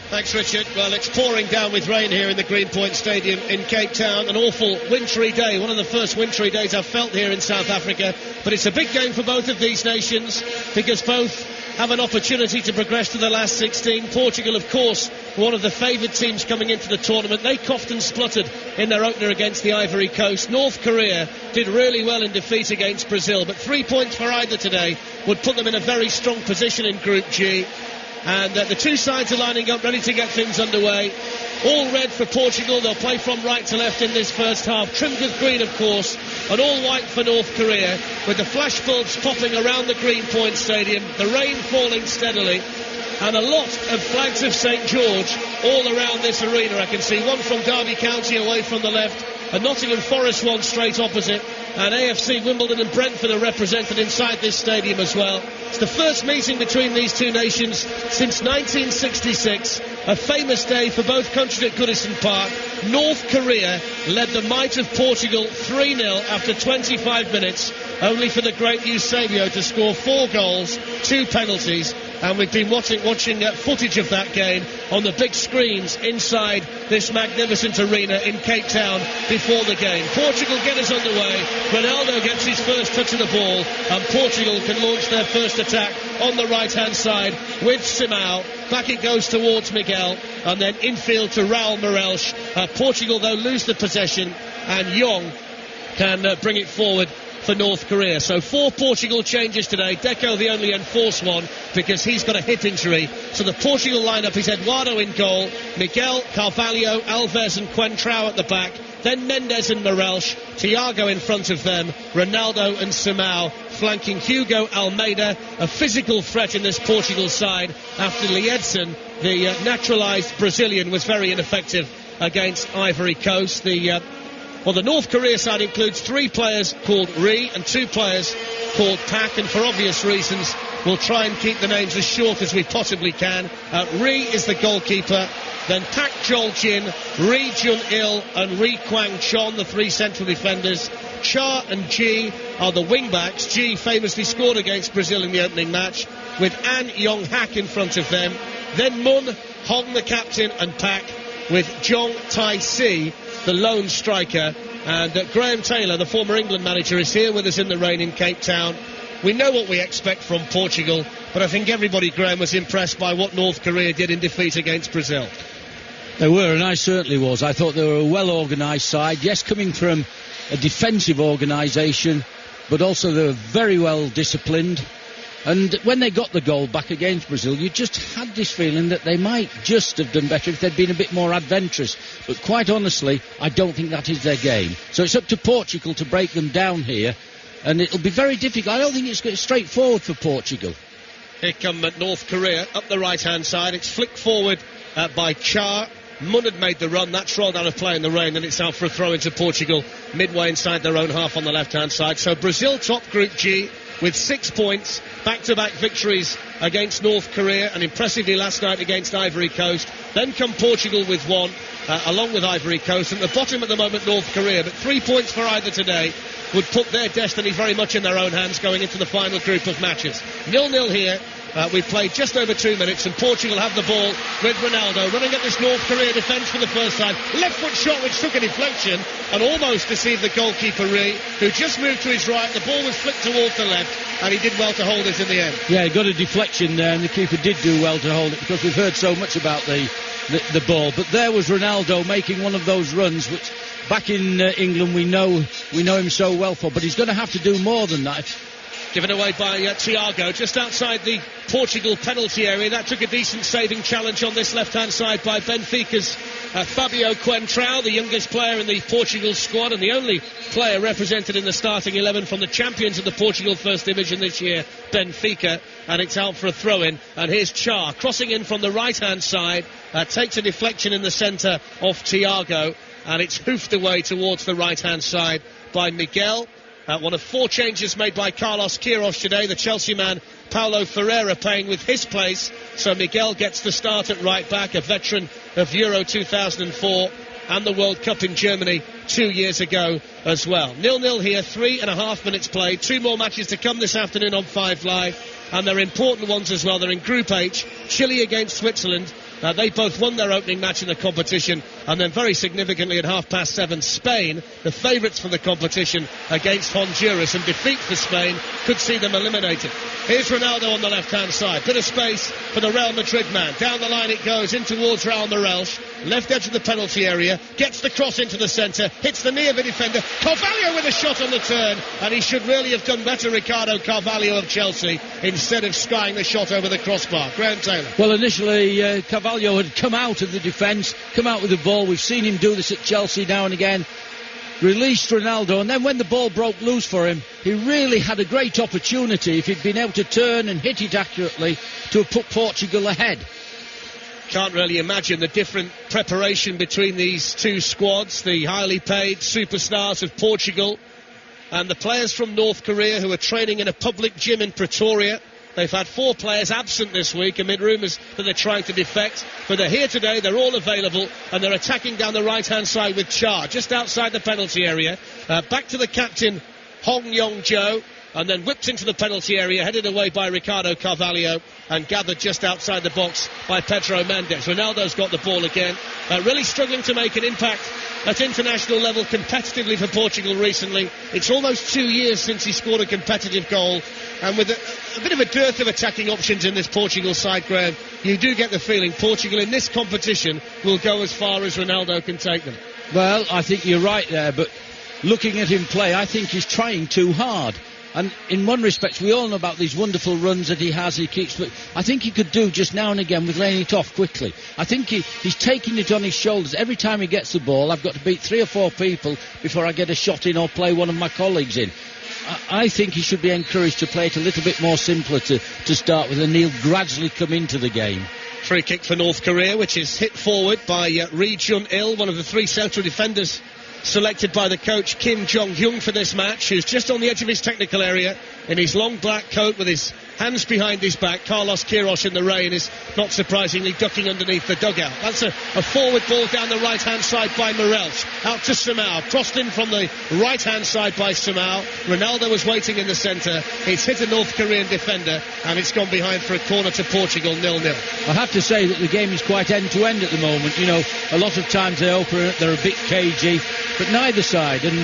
Thanks, Richard. Well, it's pouring down with rain here in the Greenpoint Stadium in Cape Town. An awful wintry day, one of the first wintry days I've felt here in South Africa. But it's a big game for both of these nations because both have an opportunity to progress to the last 16. Portugal, of course, one of the favoured teams coming into the tournament. They coughed and spluttered in their opener against the Ivory Coast. North Korea did really well in defeat against Brazil, but 3 points for either today would put them in a very strong position in Group G. And the two sides are lining up, ready to get things underway. All red for Portugal. They'll play from right to left in this first half. Trimmed with green, of course, and all white for North Korea, with the flashbulbs popping around the Greenpoint Stadium, the rain falling steadily, and a lot of flags of St George all around this arena. I can see one from Derby County away from the left, a Nottingham Forest one straight opposite, and AFC Wimbledon and Brentford are represented inside this stadium as well. It's the first meeting between these two nations since 1966, a famous day for both countries at Goodison Park. North Korea led the might of Portugal 3-0 after 25 minutes, only for the great Eusebio to score 4 goals, 2 penalties, and we've been watching footage of that game on the big screens inside this magnificent arena in Cape Town before the game. Portugal get us underway. Ronaldo gets his first touch of the ball, and Portugal can launch their first attack on the right-hand side with Simão. Back it goes towards Miguel, and then infield to Raul Morelos. Portugal, though, lose the possession, and Young can bring it forward for North Korea. So 4 Portugal changes today. Deco the only enforced one because he's got a hip injury. So the Portugal lineup is Eduardo in goal, Miguel, Carvalho, Alves and Coentrão at the back, then Mendes and Morelos, Thiago in front of them, Ronaldo and Simão flanking Hugo Almeida, a physical threat in this Portugal side after Liedson, the naturalised Brazilian, was very ineffective against Ivory Coast. The North Korea side includes 3 players called Ri and 2 players called Pak, and for obvious reasons we'll try and keep the names as short as we possibly can. Ri is the goalkeeper, then Pak Jol-jin, Ri Jun-il and Ri Kwang-chon, the 3 central defenders. Cha and Ji are the wing-backs. Ji famously scored against Brazil in the opening match, with An Yong-hak in front of them. Then Mun, Hong the captain, and Pak, with Jong Tai-si the lone striker, and Graham Taylor, the former England manager, is here with us in the rain in Cape Town. We know what we expect from Portugal, but I think everybody, Graham, was impressed by what North Korea did in defeat against Brazil. They were, and I certainly was. I thought they were a well-organised side, yes, coming from a defensive organisation, but also they were very well disciplined. And when they got the goal back against Brazil, you just had this feeling that they might just have done better if they'd been a bit more adventurous. But quite honestly, I don't think that is their game. So it's up to Portugal to break them down here, and it'll be very difficult. I don't think it's straightforward for Portugal. Here come North Korea up the right-hand side. It's flicked forward by Cha. Mun had made the run. That's rolled out of play in the rain, and it's out for a throw into Portugal midway inside their own half on the left-hand side. So Brazil top Group G with 6 points, back-to-back victories against North Korea, and impressively last night against Ivory Coast. Then come Portugal with 1, along with Ivory Coast. At the bottom at the moment, North Korea, but 3 points for either today would put their destiny very much in their own hands going into the final group of matches. 0-0 here. We've played just over 2 minutes, and Portugal have the ball with Ronaldo running at this North Korea defence for the first time. Left foot shot which took a deflection and almost deceived the goalkeeper Ri, who just moved to his right. The ball was flicked towards the left, and he did well to hold it in the end. Yeah, he got a deflection there, and the keeper did do well to hold it, because we've heard so much about the ball. But there was Ronaldo making one of those runs which back in England we know him so well for, but he's going to have to do more than that. Given away by Thiago, just outside the Portugal penalty area. That took a decent saving challenge on this left-hand side by Benfica's Fabio Coentrão, the youngest player in the Portugal squad and the only player represented in the starting 11 from the champions of the Portugal First Division this year, Benfica, and it's out for a throw-in. And here's Cha crossing in from the right-hand side, takes a deflection in the centre of Thiago, and it's hoofed away towards the right-hand side by Miguel. One of 4 changes made by Carlos Queiroz today. The Chelsea man Paulo Ferreira playing with his place, so Miguel gets the start at right back, a veteran of Euro 2004 and the World Cup in Germany 2 years ago as well. 0-0 here, 3.5 minutes played. 2 more matches to come this afternoon on 5 Live, and they're important ones as well. They're in Group H, Chile against Switzerland, They both won their opening match in the competition, and then very significantly at 7:30, Spain, the favourites for the competition, against Honduras, and defeat for Spain could see them eliminated. Here's Ronaldo on the left-hand side. Bit of space for the Real Madrid man. Down the line it goes, in towards Raul Morales. Left edge of the penalty area. Gets the cross into the centre. Hits the knee of a defender. Carvalho with a shot on the turn. And he should really have done better, Ricardo Carvalho of Chelsea, instead of skying the shot over the crossbar. Graham Taylor. Well, initially, Carvalho had come out of the defence, come out with the ball. We've seen him do this at Chelsea now and again. Released Ronaldo, and then when the ball broke loose for him, he really had a great opportunity, if he'd been able to turn and hit it accurately, to have put Portugal ahead. Can't really imagine the different preparation between these two squads, the highly paid superstars of Portugal and the players from North Korea who are training in a public gym in Pretoria. They've had 4 players absent this week amid rumours that they're trying to defect, but they're here today, they're all available, and they're attacking down the right-hand side with Cha, just outside the penalty area. Back to the captain, Hong Yong-jo, and then whipped into the penalty area, headed away by Ricardo Carvalho, and gathered just outside the box by Pedro Mendes. Ronaldo's got the ball again, really struggling to make an impact at international level competitively for Portugal recently. It's almost 2 years since he scored a competitive goal, and with a bit of a dearth of attacking options in this Portugal side, Graham, you do get the feeling Portugal in this competition will go as far as Ronaldo can take them. Well, I think you're right there, but looking at him play, I think he's trying too hard. And in one respect, we all know about these wonderful runs that he has, he keeps, but I think he could do just now and again with laying it off quickly. I think he's taking it on his shoulders. Every time he gets the ball, I've got to beat 3 or 4 people before I get a shot in or play one of my colleagues in. I think he should be encouraged to play it a little bit more simpler to start with, and he'll gradually come into the game. Free kick for North Korea, which is hit forward by Ri Jun-il, one of the 3 central defenders selected by the coach Kim Jong-hyun for this match, who's just on the edge of his technical area in his long black coat with his hands behind his back. Carlos Queiroz in the rain is not surprisingly ducking underneath the dugout. That's a forward ball down the right-hand side by Morales. Out to Samao. Crossed in from the right-hand side by Samao. Ronaldo was waiting in the centre. It's hit a North Korean defender, and it's gone behind for a corner to Portugal, 0-0. I have to say that the game is quite end-to-end at the moment. You know, a lot of times they're a bit cagey, but neither side, and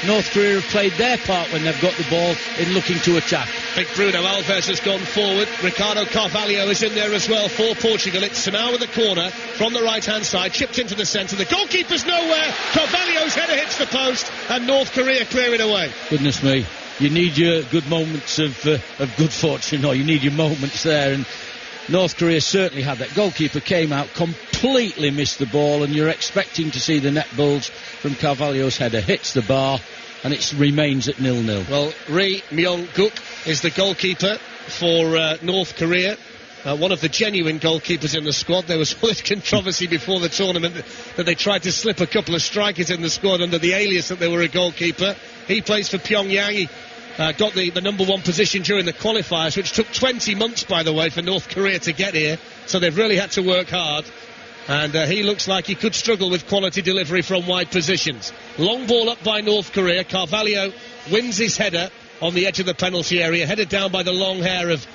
North Korea have played their part when they've got the ball in looking to attack. Big Bruno Alves has gone forward. Ricardo Carvalho is in there as well for Portugal. It's Samao with the corner from the right-hand side, chipped into the centre. The goalkeeper's nowhere. Carvalho's header hits the post, and North Korea clear it away. Goodness me, you need your good moments of good fortune, or you need your moments there, and North Korea certainly had that. Goalkeeper came out, completely missed the ball, and you're expecting to see the net bulge from Carvalho's header. Hits the bar, and it remains at 0-0. Well, Ri Myung-guk is the goalkeeper for North Korea. One of the genuine goalkeepers in the squad. There was all this controversy before the tournament that they tried to slip a couple of strikers in the squad under the alias that they were a goalkeeper. He plays for Pyongyang. He got the number 1 position during the qualifiers, which took 20 months, by the way, for North Korea to get here. So they've really had to work hard. And he looks like he could struggle with quality delivery from wide positions. Long ball up by North Korea. Carvalho wins his header on the edge of the penalty area, headed down by the long hair of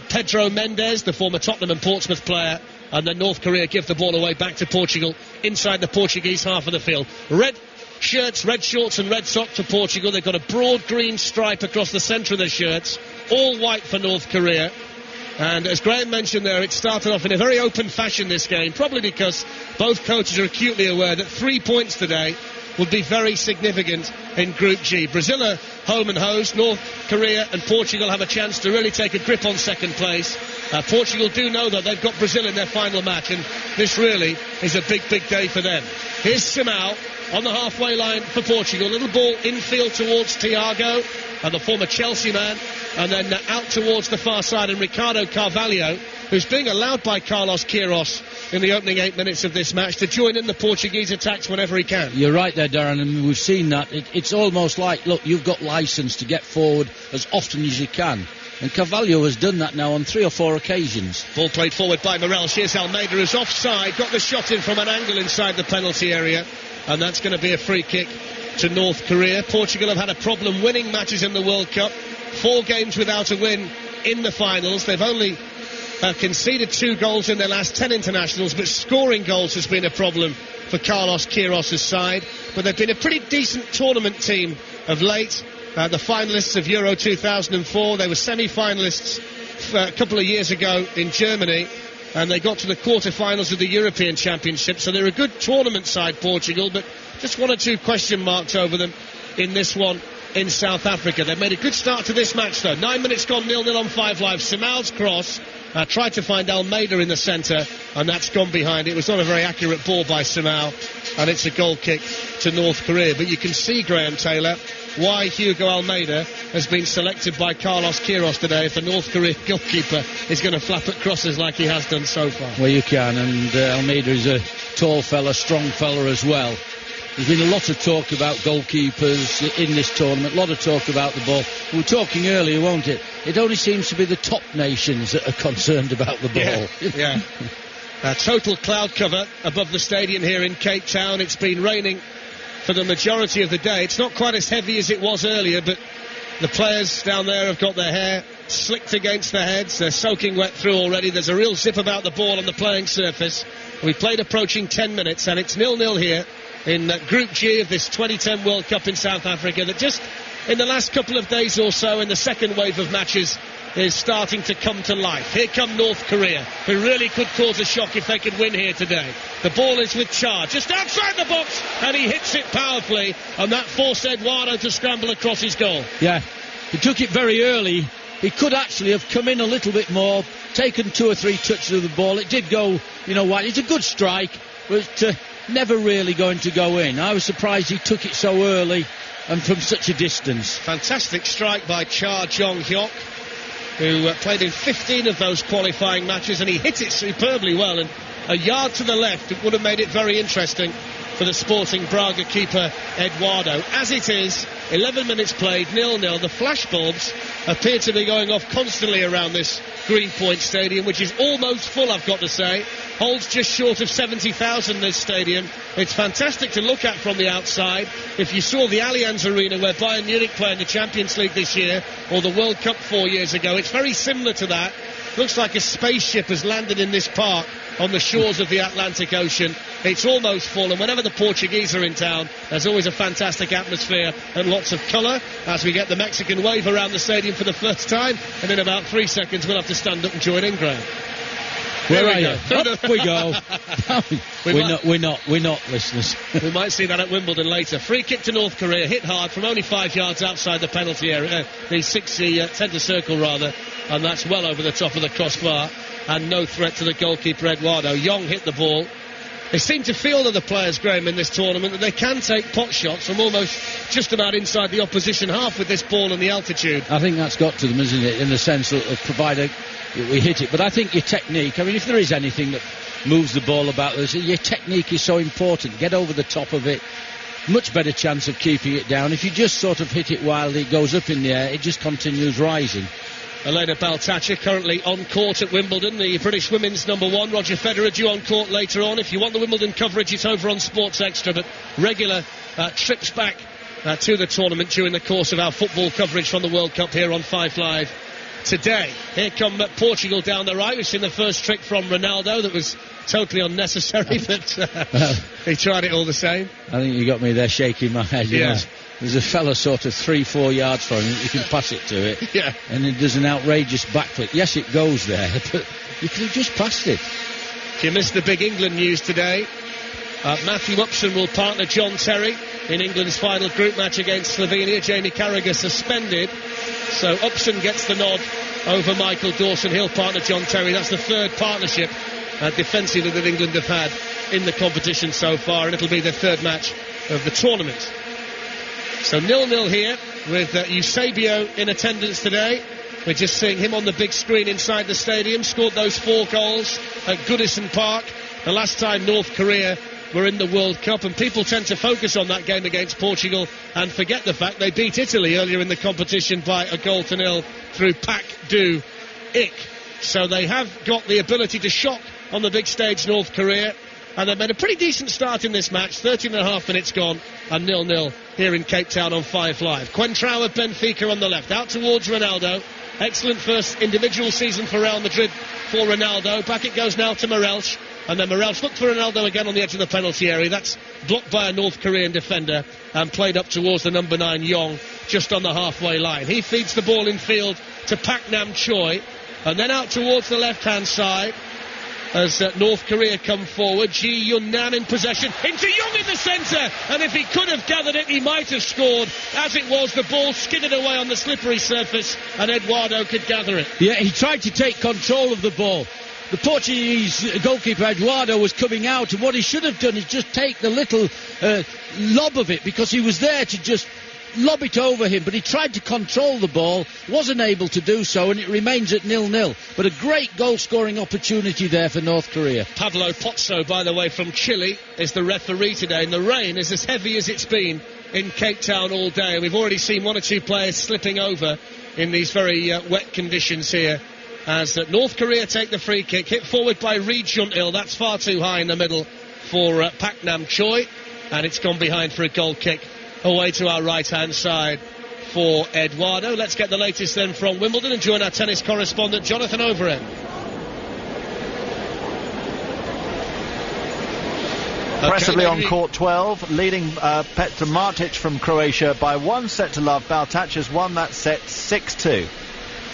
Pedro Mendes, the former Tottenham and Portsmouth player. And then North Korea give the ball away back to Portugal inside the Portuguese half of the field. Red shirts, red shorts and red socks for Portugal. They've got a broad green stripe across the centre of their shirts, all white for North Korea. And as Graham mentioned there, it started off in a very open fashion, this game, probably because both coaches are acutely aware that 3 points today would be very significant in Group G. Brazil are home and host. North Korea and Portugal have a chance to really take a grip on second place. Portugal do know that they've got Brazil in their final match, and this really is a big, big day for them. Here's Samao on the halfway line for Portugal. Little ball infield towards Thiago, and the former Chelsea man, and then out towards the far side, and Ricardo Carvalho, who's being allowed by Carlos Queiroz in the opening 8 minutes of this match to join in the Portuguese attacks whenever he can. You're right there, Darren, and we've seen that. It's almost like, look, you've got licence to get forward as often as you can. And Carvalho has done that now on 3 or 4 occasions. Ball played forward by Morales. Here's Almeida, who's offside, got the shot in from an angle inside the penalty area, and that's going to be a free kick to North Korea. Portugal have had a problem winning matches in the World Cup. 4 games without a win in the finals. They've only conceded 2 goals in their last 10 internationals, but scoring goals has been a problem for Carlos Queiroz' side. But they've been a pretty decent tournament team of late. The finalists of Euro 2004, they were semi-finalists a couple of years ago in Germany, and they got to the quarter-finals of the European Championship. So they're a good tournament side, Portugal, but just 1 or 2 question marks over them in this one in South Africa. They've made a good start to this match, though. 9 minutes gone, 0-0 on 5 Live. Simal's cross tried to find Almeida in the centre, and that's gone behind. It was not a very accurate ball by Simal, and it's a goal kick to North Korea. But you can see, Graham Taylor, why Hugo Almeida has been selected by Carlos Queiroz today if the North Korean goalkeeper is going to flap at crosses like he has done so far. Well, you can, and Almeida is a tall fella, strong fella as well. There's been a lot of talk about goalkeepers in this tournament, a lot of talk about the ball. We were talking earlier, won't it? It only seems to be the top nations that are concerned about the ball. Yeah. Total cloud cover above the stadium here in Cape Town. It's been raining for the majority of the day. It's not quite as heavy as it was earlier, but the players down there have got their hair slicked against their heads. They're soaking wet through already. There's a real zip about the ball on the playing surface. We played approaching 10 minutes, and it's 0-0 here in Group G of this 2010 World Cup in South Africa, that just in the last couple of days or so in the second wave of matches is starting to come to life. Here come North Korea, who really could cause a shock if they could win here today. The ball is with Char, just outside the box, and he hits it powerfully, and that forced Eduardo to scramble across his goal. Yeah, he took it very early. He could actually have come in a little bit more, taken 2 or 3 touches of the ball. It did go, wide. It's a good strike, but never really going to go in. I was surprised he took it so early and from such a distance. Fantastic strike by Cha Jong-hyuk, who played in 15 of those qualifying matches, and he hit it superbly well, and a yard to the left. It would have made it very interesting for the Sporting Braga keeper Eduardo. As it is, 11 minutes played, 0-0. The flashbulbs appear to be going off constantly around this Greenpoint Stadium, which is almost full, I've got to say. Holds just short of 70,000, this stadium. It's fantastic to look at from the outside. If you saw the Allianz Arena where Bayern Munich play in the Champions League this year, or the World Cup 4 years ago, it's very similar to that. Looks like a spaceship has landed in this park on the shores of the Atlantic Ocean. It's almost full, and whenever the Portuguese are in town, there's always a fantastic atmosphere and lots of colour as we get the Mexican wave around the stadium for the first time, and in about 3 seconds we'll have to stand up and join in, Graham. Where are you? Up we go. We're not, listeners. We might see that at Wimbledon later. Free kick to North Korea, hit hard from only 5 yards outside the penalty area, the centre circle rather, and that's well over the top of the crossbar, and no threat to the goalkeeper Eduardo. Young hit the ball. They seem to feel that the players, Graham, in this tournament, that they can take pot shots from almost just about inside the opposition half with this ball and the altitude. I think that's got to them, isn't it, in the sense that provided we hit it. But I think your technique, if there is anything that moves the ball about, your technique is so important. Get over the top of it. Much better chance of keeping it down. If you just sort of hit it while it goes up in the air, it just continues rising. Elena Baltacha currently on court at Wimbledon. The British women's number 1, Roger Federer, due on court later on. If you want the Wimbledon coverage, it's over on Sports Extra, but regular trips back to the tournament during the course of our football coverage from the World Cup here on 5 Live today. Here come Portugal down the right. We've seen the first trick from Ronaldo that was totally unnecessary, but he tried it all the same. I think you got me there shaking my head. Yes. There's a fella sort of 3-4 yards from him. You can pass it to it. Yeah. And it does an outrageous backflip. Yes, it goes there, but you could have just passed it. If you missed the big England news today, Matthew Upson will partner John Terry in England's final group match against Slovenia. Jamie Carragher suspended, so Upson gets the nod over Michael Dawson. He'll partner John Terry. That's the third partnership defensively that England have had in the competition so far, and it'll be the third match of the tournament. So 0-0 here with Eusebio in attendance today. We're just seeing him on the big screen inside the stadium. Scored those 4 goals at Goodison Park the last time North Korea were in the World Cup, and people tend to focus on that game against Portugal and forget the fact they beat Italy earlier in the competition by 1-0 through Pak Do-ik. So they have got the ability to shock on the big stage North Korea, and they've made a pretty decent start in this match. 13.5 minutes gone, and 0-0 here in Cape Town on 5 Live. Quentrao of Benfica on the left, out towards Ronaldo. Excellent first individual season for Real Madrid for Ronaldo. Back it goes now to Morelch. And then Morelch looked for Ronaldo again on the edge of the penalty area. That's blocked by a North Korean defender and played up towards the number 9 Yong, just on the halfway line. He feeds the ball in field to Pak Nam Choi, and then out towards the left-hand side as North Korea come forward. Ji Yun Nam in possession, into Yong in the centre, and if he could have gathered it, he might have scored. As it was, the ball skidded away on the slippery surface, and Eduardo could gather it. Yeah, he tried to take control of the ball. The Portuguese goalkeeper Eduardo was coming out, and what he should have done is just take the little lob of it, because he was there to just lob it over him, but he tried to control the ball, wasn't able to do so, and it remains at 0-0. But a great goal-scoring opportunity there for North Korea. Pablo Pozzo, by the way, from Chile, is the referee today, and the rain is as heavy as it's been in Cape Town all day, and we've already seen one or two players slipping over in these very wet conditions here, as North Korea take the free kick, hit forward by Ri Jun-il. That's far too high in the middle for Pak Nam Choi, and it's gone behind for a goal kick away to our right-hand side for Eduardo. Let's get the latest then from Wimbledon and join our tennis correspondent Jonathan Overend. Impressively on court 12, leading Petr Martic from Croatia by 1-0. Baltac has won that set 6-2.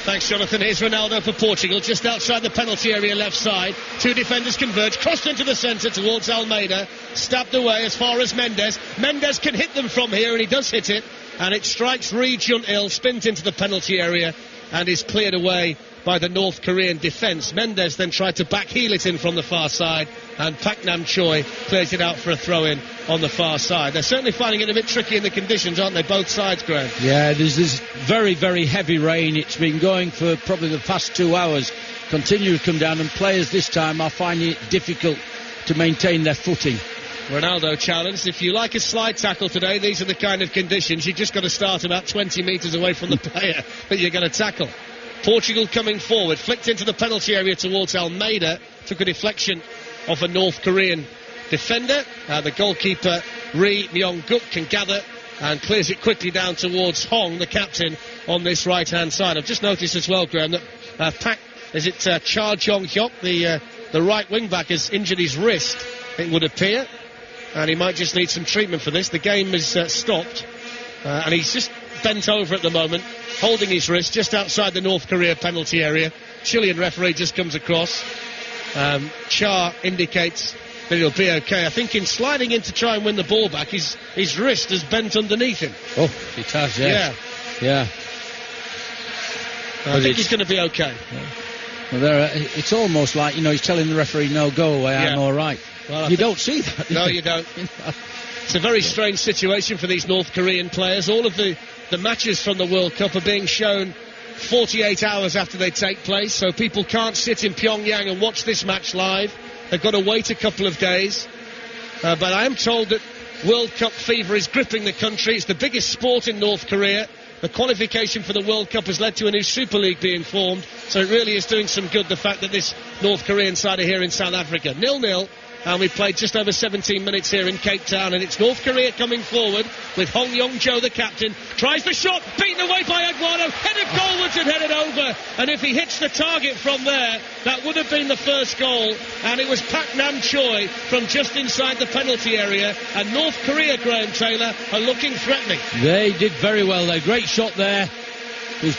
Thanks, Jonathan. Here's Ronaldo for Portugal, just outside the penalty area left side. Two defenders converge, crossed into the centre towards Almeida, stabbed away as far as Mendes. Mendes can hit them from here, and he does hit it, and it strikes Ri Jun-il, spins into the penalty area, and is cleared away by the North Korean defence. Mendes then tried to backheel it in from the far side, and Pak Nam Choi clears it out for a throw-in on the far side. They're certainly finding it a bit tricky in the conditions, aren't they, both sides, Graham? Yeah, there's this very, very heavy rain. It's been going for probably the past 2 hours. Continue to come down, and players this time are finding it difficult to maintain their footing. Ronaldo challenged. If you like a slide tackle today, these are the kind of conditions. You've just got to start about 20 metres away from the player that you're going to tackle. Portugal coming forward, flicked into the penalty area towards Almeida, took a deflection off a North Korean defender. The goalkeeper Ri Myong-guk can gather and clears it quickly down towards Hong, the captain, on this right-hand side. I've just noticed as well, Graham, that Cha Jong-hyuk, the right wing-back, has injured his wrist, it would appear, and he might just need some treatment for this. The game is stopped, and he's just bent over at the moment, holding his wrist just outside the North Korea penalty area. Chilean referee just comes across. Cha indicates that he'll be okay. I think in sliding in to try and win the ball back, his wrist has bent underneath him. Oh, it has, yes. Yeah. I think he's going to be okay. Yeah. Well, it's almost like, he's telling the referee, no, go away, I'm all right. Well, you don't see that. No, you don't. It's a very strange situation for these North Korean players. All of the matches from the World Cup are being shown 48 hours after they take place, so people can't sit in Pyongyang and watch this match live. They've got to wait a couple of days. But I am told that World Cup fever is gripping the country. It's the biggest sport in North Korea. The qualification for the World Cup has led to a new Super League being formed, so it really is doing some good, the fact that this North Korean side are here in South Africa. 0-0. And we've played just over 17 minutes here in Cape Town, and it's North Korea coming forward with Hong Yong-jo, the captain, tries the shot, beaten away by Eduardo, headed goalwards and headed over, and if he hits the target from there, that would have been the first goal, and it was Pak Nam Choi from just inside the penalty area, and North Korea, Graham Taylor, are looking threatening. They did very well there, great shot there. It was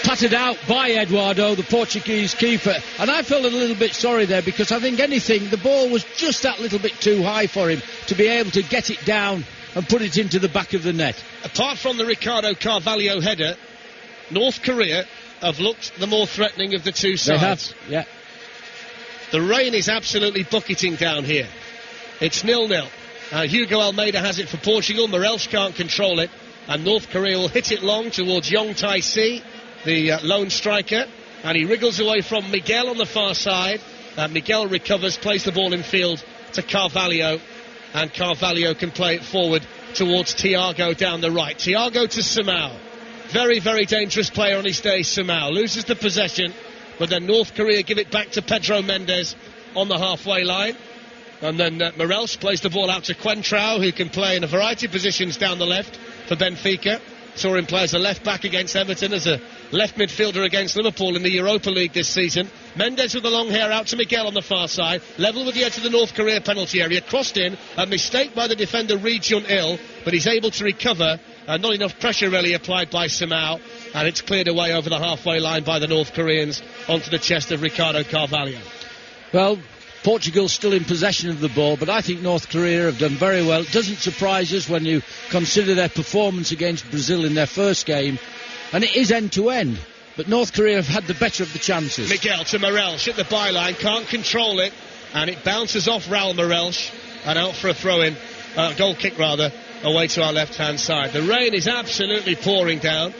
patted out by Eduardo, the Portuguese keeper, and I felt a little bit sorry there, because I think the ball was just that little bit too high for him to be able to get it down and put it into the back of the net. Apart from the Ricardo Carvalho header, North Korea have looked the more threatening of the two sides. They have, yeah. The rain is absolutely bucketing down here. It's 0-0. Hugo Almeida has it for Portugal. Morelch can't control it, and North Korea will hit it long towards Yong Tai-si, the lone striker, and he wriggles away from Miguel on the far side. Miguel recovers, plays the ball in field to Carvalho, and Carvalho can play it forward towards Thiago down the right. Thiago to Simao. Very, very dangerous player on his day, Simao. Loses the possession, but then North Korea give it back to Pedro Mendes on the halfway line. And then Morelch plays the ball out to Quentrao, who can play in a variety of positions down the left for Benfica. Saw him play as a left-back against Everton, as a left midfielder against Liverpool in the Europa League this season. Mendes with the long hair out to Miguel on the far side, level with the edge of the North Korea penalty area, crossed in, a mistake by the defender Ri Jun-il, but he's able to recover. Not enough pressure really applied by Samao, and it's cleared away over the halfway line by the North Koreans onto the chest of Ricardo Carvalho. Well, Portugal's still in possession of the ball, but I think North Korea have done very well. It doesn't surprise us when you consider their performance against Brazil in their first game, and it is end-to-end, but North Korea have had the better of the chances. Miguel to Morelch at the byline, can't control it, and it bounces off Raul Morelch and out for a throw-in, goal kick rather, away to our left-hand side. The rain is absolutely pouring down,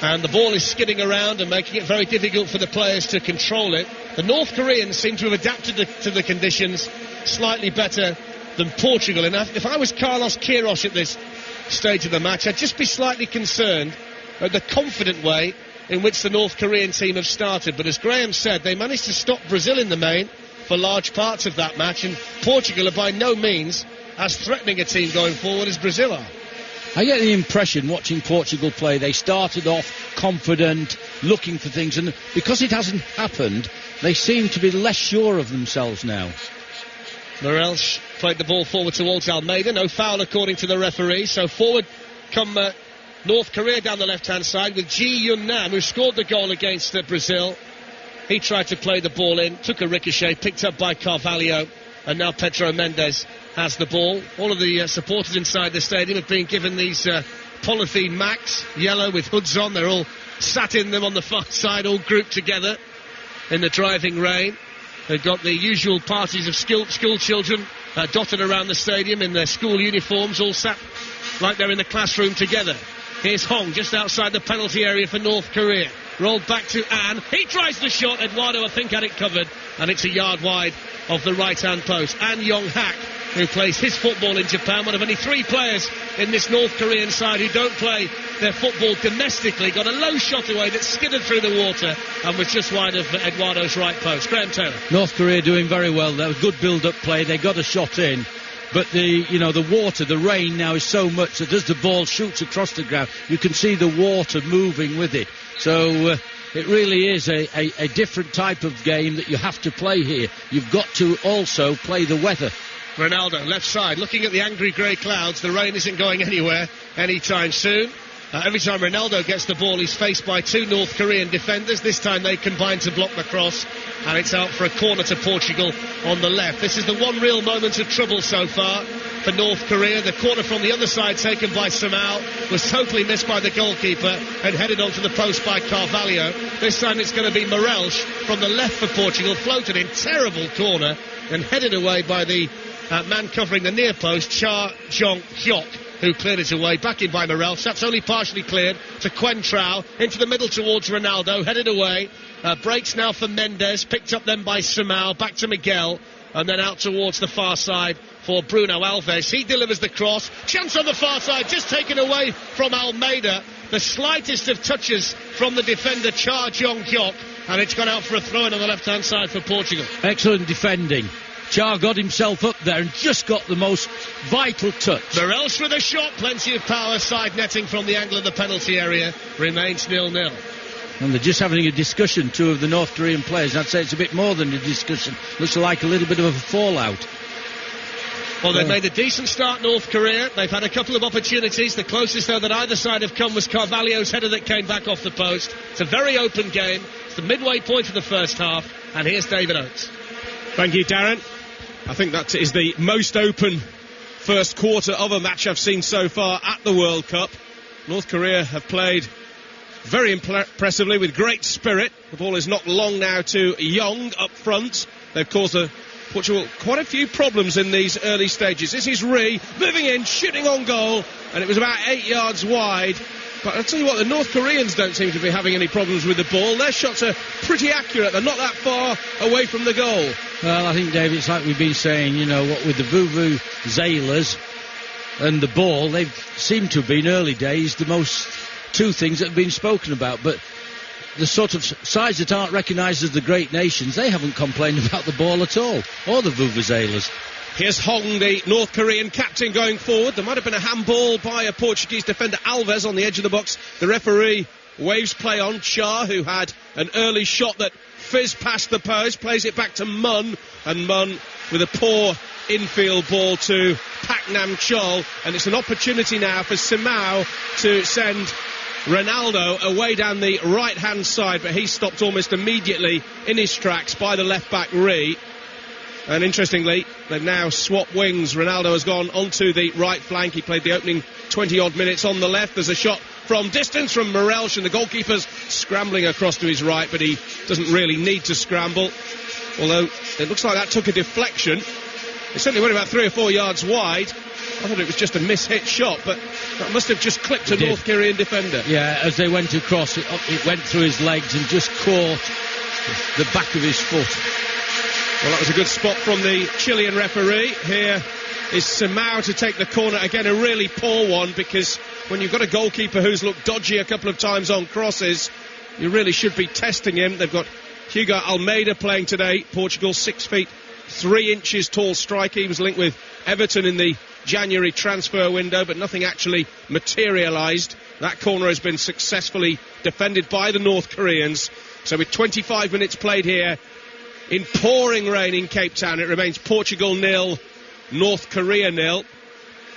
and the ball is skidding around and making it very difficult for the players to control it. The North Koreans seem to have adapted to the conditions slightly better than Portugal. And if I was Carlos Queiroz at this stage of the match, I'd just be slightly concerned at the confident way in which the North Korean team have started. But as Graham said, they managed to stop Brazil in the main for large parts of that match, and Portugal are by no means as threatening a team going forward as Brazil are. I get the impression, watching Portugal play, they started off confident, looking for things, and because it hasn't happened, they seem to be less sure of themselves now. Morelch played the ball forward towards Almeida. No foul according to the referee. So forward come North Korea down the left-hand side with Ji Yun-nam, who scored the goal against Brazil. He tried to play the ball in, took a ricochet, picked up by Carvalho, and now Pedro Mendes has the ball. All of the supporters inside the stadium have been given these polythene Macs, yellow with hoods on. They're all sat in them on the far side, all grouped together in the driving rain. They've got the usual parties of school children dotted around the stadium in their school uniforms, all sat like they're in the classroom together. Here's Hong just outside the penalty area for North Korea. Rolled back to An. He tries the shot. Eduardo, I think, had it covered, and it's a yard wide of the right-hand post. An Yong-hak, who plays his football in Japan, one of only 3 players in this North Korean side who don't play their football domestically, got a low shot away that skidded through the water and was just wide of Eduardo's right post. Graham Taylor. North Korea doing very well. That was good build-up play. They got a shot in. But the water, the rain now is so much that as the ball shoots across the ground, you can see the water moving with it. So it really is a different type of game that you have to play here. You've got to also play the weather. Ronaldo, left side, looking at the angry grey clouds. The rain isn't going anywhere anytime soon. Every time Ronaldo gets the ball, he's faced by 2 North Korean defenders. This time they combine to block the cross, and it's out for a corner to Portugal on the left. This is the one real moment of trouble so far for North Korea. The corner from the other side taken by Samao was totally missed by the goalkeeper and headed onto the post by Carvalho. This time it's going to be Morelch from the left for Portugal, floated in, terrible corner, and headed away by the man covering the near post, Cha Jong-hyuk, who cleared it away, back in by Morelch. That's only partially cleared to Quen Trao, into the middle towards Ronaldo, headed away, breaks now for Mendes, picked up then by Samao, back to Miguel, and then out towards the far side for Bruno Alves. He delivers the cross, chance on the far side, just taken away from Almeida, the slightest of touches from the defender Cha Jong-hyuk, and it's gone out for a throw-in on the left-hand side for Portugal. Excellent defending. Char got himself up there and just got the most vital touch. Morelch with a shot, plenty of power, side netting from the angle of the penalty area, remains 0-0. And they're just having a discussion, 2 of the North Korean players. I'd say it's a bit more than a discussion. Looks like a little bit of a fallout. Well, they've made a decent start, North Korea. They've had a couple of opportunities. The closest, though, that either side have come was Carvalho's header that came back off the post. It's a very open game. It's the midway point of the first half. And here's David Oates. Thank you, Darren. I think that is the most open first quarter of a match I've seen so far at the World Cup. North Korea have played very impressively with great spirit. The ball is knocked long now to Young up front. They've caused Portugal quite a few problems in these early stages. This is Ri moving in, shooting on goal, and it was about 8 yards wide. But I'll tell you what, the North Koreans don't seem to be having any problems with the ball. Their shots are pretty accurate. They're not that far away from the goal. Well, I think, David, it's like we've been saying, what with the vuvuzelas and the ball, they've seemed to have been early days the most 2 things that have been spoken about. But the sort of sides that aren't recognised as the great nations, they haven't complained about the ball at all, or the vuvuzelas. Here's Hong, the North Korean captain, going forward. There might have been a handball by a Portuguese defender, Alves, on the edge of the box. The referee waves play on. Char, who had an early shot that fizzed past the post, plays it back to Munn, and Munn with a poor infield ball to Paknam Chol, and it's an opportunity now for Simao to send Ronaldo away down the right-hand side, but he's stopped almost immediately in his tracks by the left-back Ree. And interestingly, they've now swapped wings. Ronaldo has gone onto the right flank. He played the opening 20-odd minutes on the left. There's a shot from distance from Morelch, and the goalkeeper's scrambling across to his right, but he doesn't really need to scramble. Although it looks like that took a deflection. It certainly went about 3 or 4 yards wide. I thought it was just a mishit shot, but that must have just clipped a North Korean defender. Yeah, as they went across, it went through his legs and just caught the back of his foot. Well, that was a good spot from the Chilean referee. Here is Simao to take the corner. Again, a really poor one, because when you've got a goalkeeper who's looked dodgy a couple of times on crosses, you really should be testing him. They've got Hugo Almeida playing today. Portugal, 6 feet 3 inches tall striker. He was linked with Everton in the January transfer window, but nothing actually materialised. That corner has been successfully defended by the North Koreans. So with 25 minutes played here in pouring rain in Cape Town, it remains Portugal 0, North Korea 0.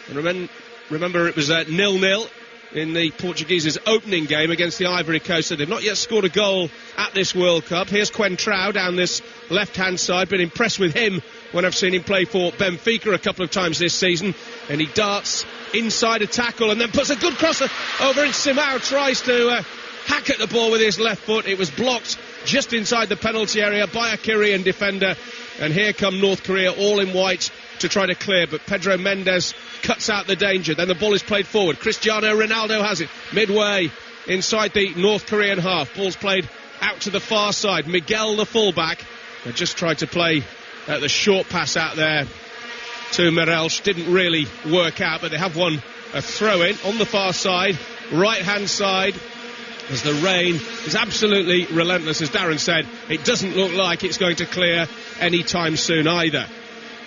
And remember it was 0-0 in the Portuguese's opening game against the Ivory Coast, so they've not yet scored a goal at this World Cup. Here's Coentrão down this left-hand side. Been impressed with him when I've seen him play for Benfica a couple of times this season, and he darts inside a tackle and then puts a good crosser over, and Simao tries to hack at the ball with his left foot. It was blocked just inside the penalty area by a Korean defender, and here come North Korea all in white to try to clear, but Pedro Mendes cuts out the danger. Then the ball is played forward. Cristiano Ronaldo has it midway inside the North Korean half. Ball's played out to the far side. Miguel, the fullback, had just tried to play the short pass out there to Morelch. Didn't really work out, but they have won a throw-in on the far side, right-hand side, as the rain is absolutely relentless. As Darren said, it doesn't look like it's going to clear any time soon either.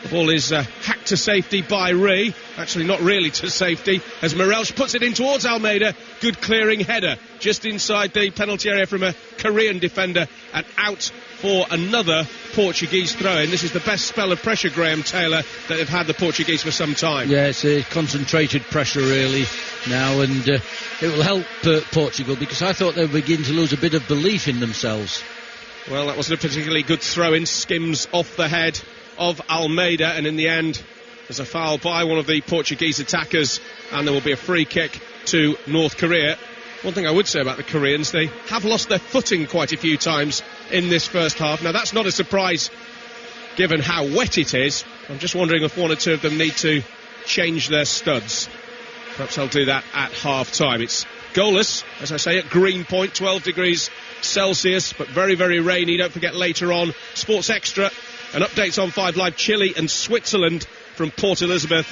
The ball is hacked to safety by Ree. Actually, not really to safety, as Morelch puts it in towards Almeida. Good clearing header just inside the penalty area from a Korean defender, and out for another Portuguese throw-in. This is the best spell of pressure, Graham Taylor, that they've had, the Portuguese, for some time. Yeah, it's a concentrated pressure really now, and it will help Portugal, because I thought they would begin to lose a bit of belief in themselves. Well, that wasn't a particularly good throw-in. Skims off the head of Almeida, and in the end there's a foul by one of the Portuguese attackers, and there will be a free kick to North Korea. One thing I would say about the Koreans, they have lost their footing quite a few times in this first half. Now, that's not a surprise given how wet it is. I'm just wondering if one or two of them need to change their studs. Perhaps I'll do that at half-time. It's goalless, as I say, at Greenpoint, 12 degrees Celsius, but very, very rainy. Don't forget later on, Sports Extra and updates on 5 Live, Chile and Switzerland from Port Elizabeth.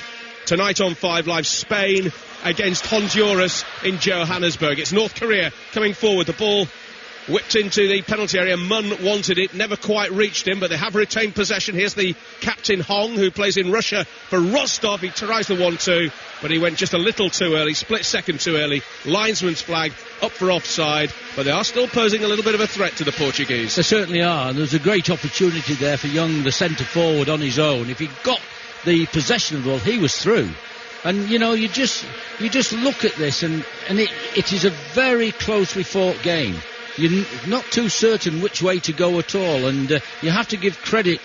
Tonight on 5 Live, Spain against Honduras in Johannesburg. It's North Korea coming forward. The ball whipped into the penalty area. Munn wanted it, never quite reached him, but they have retained possession. Here's the captain Hong, who plays in Russia for Rostov. He tries the 1-2, but he went just a little too early, split second too early. Linesman's flag up for offside, but they are still posing a little bit of a threat to the Portuguese. They certainly are, and there's a great opportunity there for Young, the centre forward, on his own. If he got the possession of the ball, he was through. And you know, you just look at this, and it is a very closely fought game. You're not too certain which way to go at all, and you have to give credit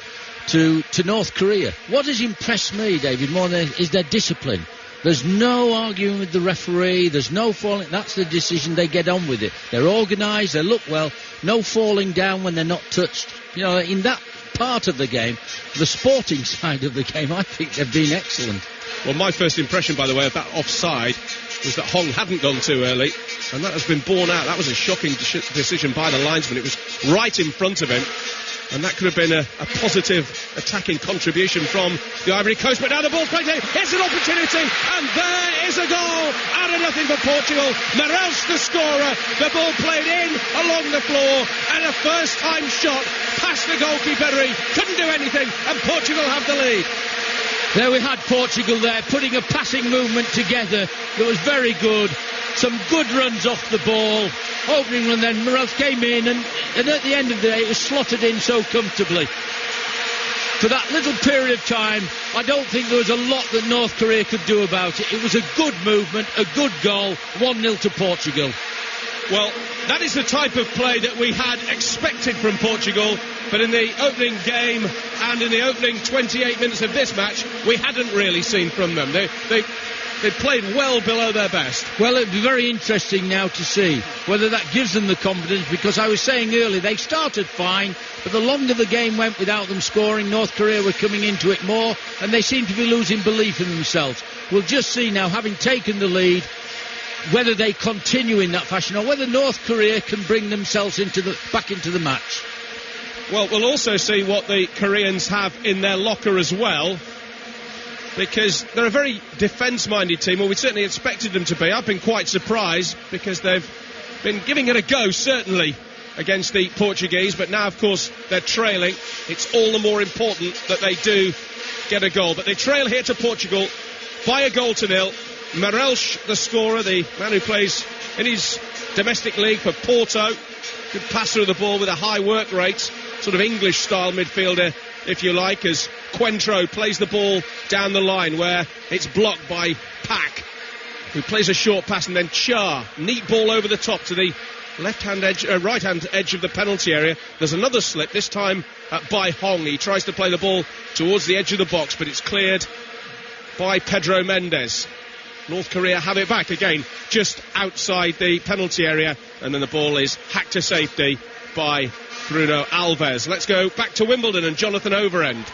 to North Korea. What has impressed me, David, more than is their discipline. There's no arguing with the referee, there's no falling. That's the decision, they get on with it. They're organised, they look well, no falling down when they're not touched. You know, in that part of the game, the sporting side of the game, I think they've been excellent. Well, my first impression, by the way, of that offside was that Hong hadn't gone too early, and that has been borne out. That was a shocking decision by the linesman. It was right in front of him, and that could have been a positive attacking contribution from the Ivory Coast. But now the ball quickly, it's an opportunity, and there is a goal out of nothing for Portugal. Morelch, the scorer. The ball played in along the floor, and a first-time shot past the goalkeeper. He couldn't do anything, and Portugal have the lead. There we had Portugal there, putting a passing movement together that was very good. Some good runs off the ball. opening run, then Morales came in, and at the end of the day, it was slotted in so comfortably. For that little period of time, I don't think there was a lot that North Korea could do about it. It was a good movement, a good goal, 1-0 to Portugal. Well, that is the type of play that we had expected from Portugal, but in the opening game and in the opening 28 minutes of this match, we hadn't really seen from them. They played well below their best. Well, it'd be very interesting now to see whether that gives them the confidence, because I was saying earlier, they started fine, but the longer the game went without them scoring, North Korea were coming into it more, and they seem to be losing belief in themselves. We'll just see now, having taken the lead, whether they continue in that fashion or whether North Korea can bring themselves back into the match. Well, we'll also see what the Koreans have in their locker as well, because they're a very defence-minded team. Well, we certainly expected them to be. I've been quite surprised because they've been giving it a go, certainly, against the Portuguese, but now, of course, they're trailing. It's all the more important that they do get a goal. But they trail here to Portugal by a 1-0. Morales, the scorer, the man who plays in his domestic league for Porto, good passer of the ball with a high work rate, sort of English-style midfielder, if you like, as Cointreau plays the ball down the line where it's blocked by Pak, who plays a short pass, and then Cha, neat ball over the top to the right-hand edge of the penalty area. There's another slip, this time by Hong. He tries to play the ball towards the edge of the box, but it's cleared by Pedro Mendes. North Korea have it back again, just outside the penalty area, and then the ball is hacked to safety by Bruno Alves. Let's go back to Wimbledon and Jonathan Overend.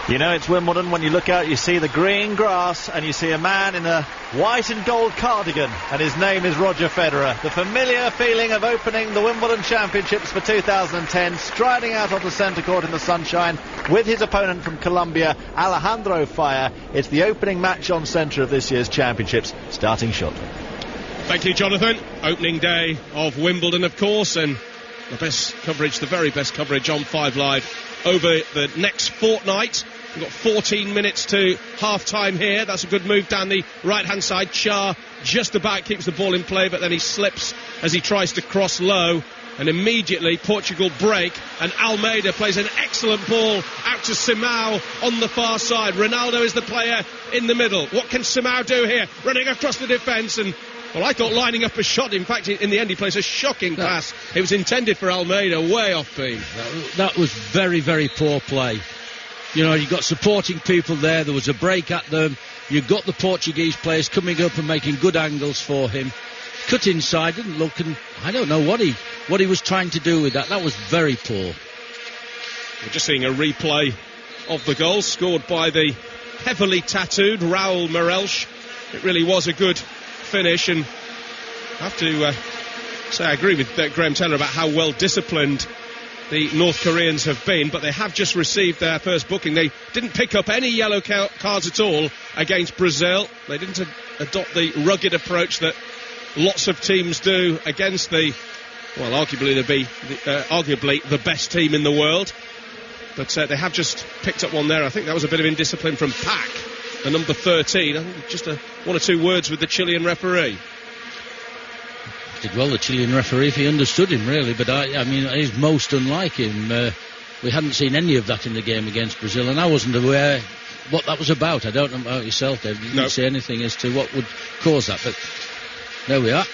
You know it's Wimbledon when you look out, you see the green grass and you see a man in a white and gold cardigan, and his name is Roger Federer. The familiar feeling of opening the Wimbledon Championships for 2010, striding out onto centre court in the sunshine with his opponent from Colombia, Alejandro Fire. It's the opening match on centre of this year's Championships, starting shortly. Thank you, Jonathan. Opening day of Wimbledon, of course, and the best coverage, the very best coverage on 5 Live over the next fortnight. We've got 14 minutes to half-time here. That's a good move down the right-hand side. Cha just about keeps the ball in play, but then he slips as he tries to cross low. And immediately Portugal break, and Almeida plays an excellent ball out to Simão on the far side. Ronaldo is the player in the middle. What can Simão do here? Running across the defence, and well, I thought lining up a shot. In fact, in the end, he plays a shocking pass. It was intended for Almeida, way off beam. That was very, very poor play. You know, you got supporting people there. There was a break at them. You got the Portuguese players coming up and making good angles for him. Cut inside, didn't look, and I don't know what he was trying to do with that. That was very poor. We're just seeing a replay of the goal scored by the heavily tattooed Raul Morales. It really was a good finish, and I have to say I agree with Graham Taylor about how well disciplined the North Koreans have been, but they have just received their first booking. They didn't pick up any yellow cards at all against Brazil. They didn't adopt the rugged approach that lots of teams do against arguably the best team in the world. But they have just picked up one there. I think that was a bit of indiscipline from Pak, the number 13. I think just one or two words with the Chilean referee. Did well, the Chilean referee, if he understood him, really. But I mean, it is most unlike him. We hadn't seen any of that in the game against Brazil, and I wasn't aware what that was about. I don't know about yourself, Dave. You didn't say anything as to what would cause that, but there we are.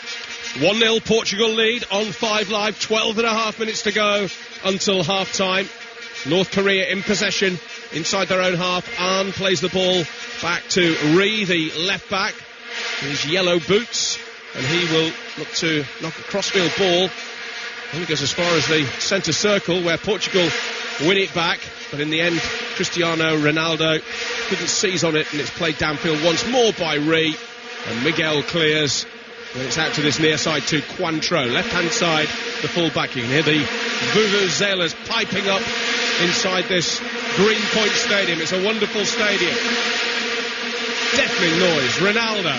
1-0 Portugal lead on 5 Live, 12 and a half minutes to go until half-time. North Korea in possession inside their own half. Ahn plays the ball back to Ree, the left-back, in his yellow boots, and he will look to knock a crossfield ball. And he goes as far as the centre circle where Portugal win it back, but in the end Cristiano Ronaldo couldn't seize on it, and it's played downfield once more by Ree, and Miguel clears. And it's out to this near side to Cointreau, left-hand side, the full-back. You can hear the vuvuzelas piping up inside this Greenpoint Stadium. It's a wonderful stadium. Deafening noise. Ronaldo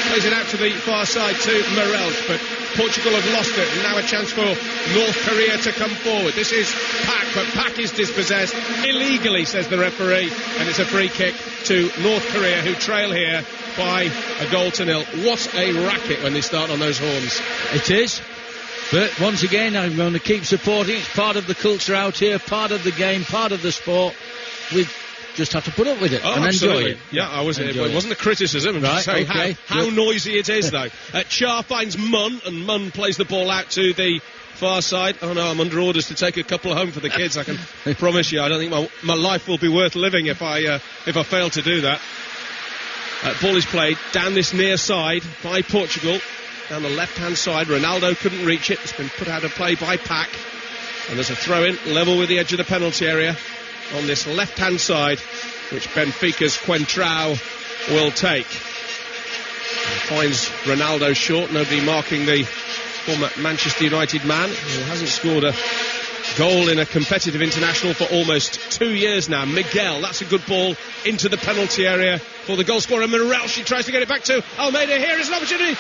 plays it out to the far side to Morales, but Portugal have lost it, and now a chance for North Korea to come forward. This is Pak, but Pak is dispossessed illegally, says the referee, and it's a free kick to North Korea, who trail here by a 0-0. What a racket when they start on those horns. It is. But once again, I'm going to keep supporting. It's part of the culture out here, part of the game, part of the sport. We just have to put up with it and absolutely. enjoy it. Yeah, it wasn't a criticism. I'm just saying how noisy it is, though. Char finds Munn, and Munn plays the ball out to the far side. Oh no, I'm under orders to take a couple home for the kids. I can promise you, I don't think my life will be worth living if I fail to do that. Ball is played down this near side by Portugal. Down the left-hand side, Ronaldo couldn't reach it. It's been put out of play by Pack. And there's a throw-in, level with the edge of the penalty area on this left-hand side, which Benfica's Coentrão will take. Finds Ronaldo short, nobody marking the former Manchester United man, who hasn't scored a goal in a competitive international for almost 2 years now. Miguel, that's a good ball into the penalty area for the goal scorer. Morel, she tries to get it back to Almeida. Here is an opportunity.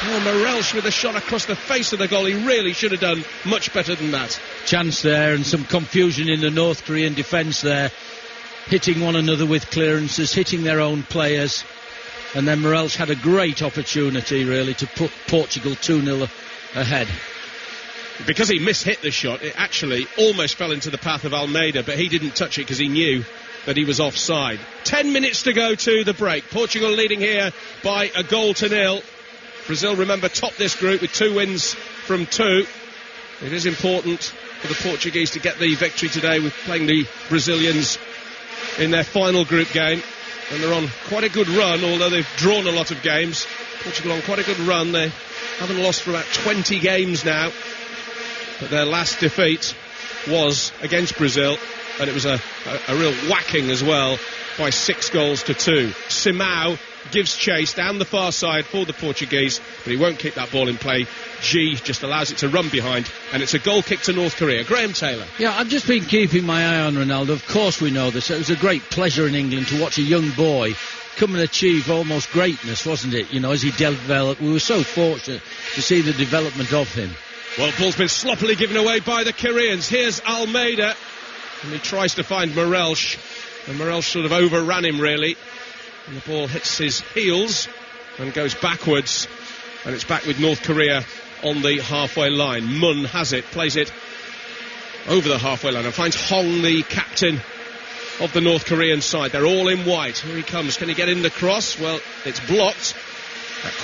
Oh, Morelsh with a shot across the face of the goal. He really should have done much better than that. Chance there, and some confusion in the North Korean defence there, hitting one another with clearances, hitting their own players. And then Morelsh had a great opportunity, really, to put Portugal 2-0 ahead. Because he mishit the shot, it actually almost fell into the path of Almeida, but he didn't touch it because he knew that he was offside. 10 minutes to go to the break. Portugal leading here by 1-0. Brazil, remember, top this group with 2 wins from 2. It is important for the Portuguese to get the victory today with playing the Brazilians in their final group game. And they're on quite a good run, although they've drawn a lot of games. Portugal on quite a good run. They haven't lost for about 20 games now. But their last defeat was against Brazil, and it was a real whacking as well by 6-2. Simão gives chase down the far side for the Portuguese, but he won't kick that ball in play. G just allows it to run behind, and it's a goal kick to North Korea. Graham Taylor. Yeah, I've just been keeping my eye on Ronaldo. Of course we know this. It was a great pleasure in England to watch a young boy come and achieve almost greatness, wasn't it? You know, as he developed, we were so fortunate to see the development of him. Well, the ball's been sloppily given away by the Koreans. Here's Almeida, and he tries to find Morelsh, and Morelsh sort of overran him, really. And the ball hits his heels and goes backwards, and it's back with North Korea on the halfway line. Munn has it, plays it over the halfway line, and finds Hong, the captain of the North Korean side. They're all in white. Here he comes. Can he get in the cross? Well, it's blocked.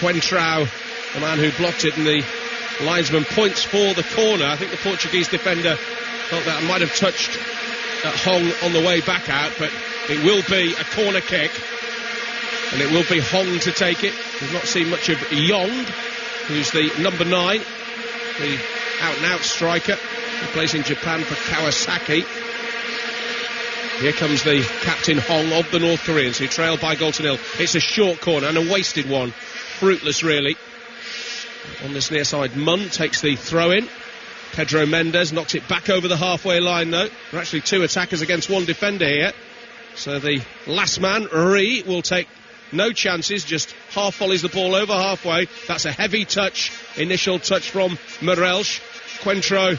Coentrão, the man who blocked it, and the linesman points for the corner. I think the Portuguese defender thought that might have touched Hong on the way back out, but it will be a corner kick, and it will be Hong to take it. We've not seen much of Yong, who's the number 9, the out-and-out striker who plays in Japan for Kawasaki. Here comes the captain Hong of the North Koreans, who trail by 0-0. It's a short corner and a wasted one. Fruitless, really. On this near side, Munn takes the throw-in. Pedro Mendes knocks it back over the halfway line, though. There are actually 2 attackers against 1 defender here. So the last man, Ri, will take no chances, just half volleys the ball over halfway. That's a heavy touch, initial touch from Morelsh. Coentrão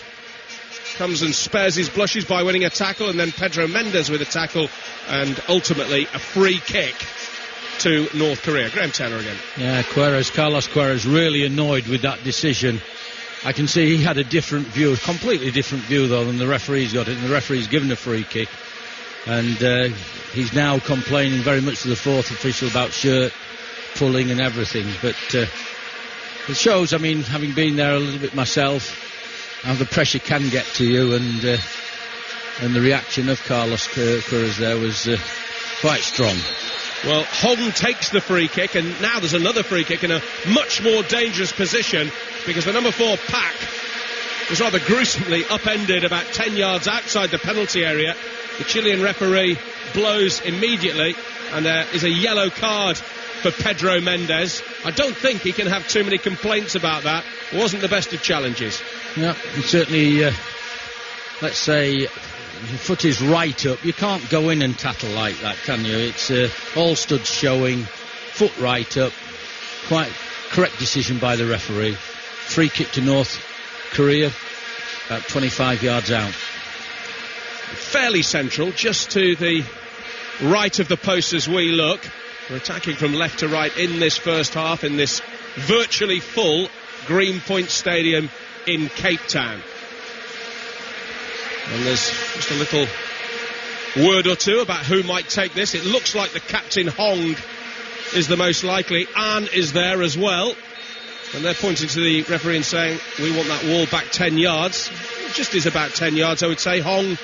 comes and spares his blushes by winning a tackle, and then Pedro Mendes with a tackle, and ultimately a free kick to North Korea. Graham Taylor again. Yeah, Carlos Queiroz really annoyed with that decision. I can see he had a different view, a completely different view though than the referee's got it, and the referee's given a free kick, and he's now complaining very much to the 4th official about shirt pulling and everything. But it shows, I mean, having been there a little bit myself, how the pressure can get to you, and the reaction of Carlos Queiroz there was quite strong. Well, Hong takes the free kick, and now there's another free kick in a much more dangerous position, because the number 4 Pack was rather gruesomely upended about 10 yards outside the penalty area. The Chilean referee blows immediately, and there is a yellow card for Pedro Mendes. I don't think he can have too many complaints about that. It wasn't the best of challenges. Yeah, certainly, let's say, your foot is right up. You can't go in and tattle like that, can you? It's all studs showing, foot right up. Quite correct decision by the referee. Free kick to North Korea, about 25 yards out. Fairly central, just to the right of the post as we look. We're attacking from left to right in this first half, in this virtually full Greenpoint Stadium in Cape Town. And there's just a little word or two about who might take this. It looks like the captain, Hong, is the most likely. An is there as well. And they're pointing to the referee and saying, we want that wall back 10 yards. It just is about 10 yards, I would say. Hong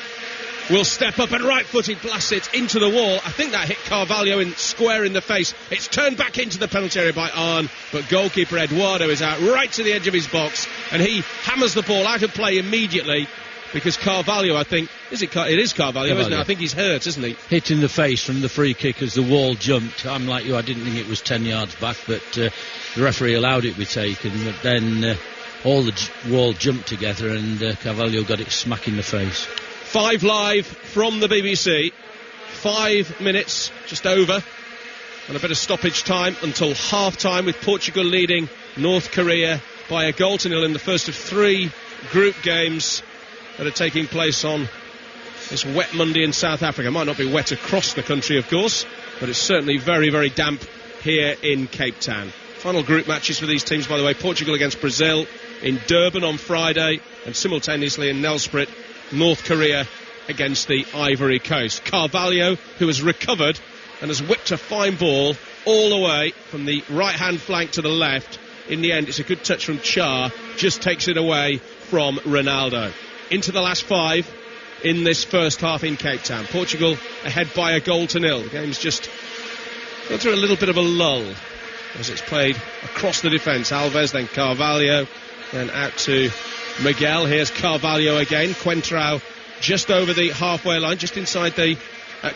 will step up and right-footed blast it into the wall. I think that hit Carvalho square in the face. It's turned back into the penalty area by Arn, but goalkeeper Eduardo is out right to the edge of his box, and he hammers the ball out of play immediately because Carvalho, I think, it is Carvalho, isn't it? I think he's hurt, isn't he? Hit in the face from the free kick as the wall jumped. I'm like you, I didn't think it was 10 yards back, but the referee allowed it to be taken, but then all the wall jumped together and Carvalho got it smack in the face. 5 Live from the BBC. 5 minutes just over and a bit of stoppage time until half-time, with Portugal leading North Korea by 1-0 in the first of 3 group games that are taking place on this wet Monday in South Africa. It might not be wet across the country, of course, but it's certainly very, very damp here in Cape Town. Final group matches for these teams, by the way: Portugal against Brazil in Durban on Friday, and simultaneously in Nelspruit, North Korea against the Ivory Coast. Carvalho, who has recovered and has whipped a fine ball all the way from the right-hand flank to the left. In the end, it's a good touch from Char, just takes it away from Ronaldo. Into the last 5 in this first half in Cape Town. Portugal ahead by 1-0. The game's just gone through a little bit of a lull as it's played across the defence. Alves, then Carvalho, then out to Miguel. Here's Carvalho again. Coentrão just over the halfway line, just inside the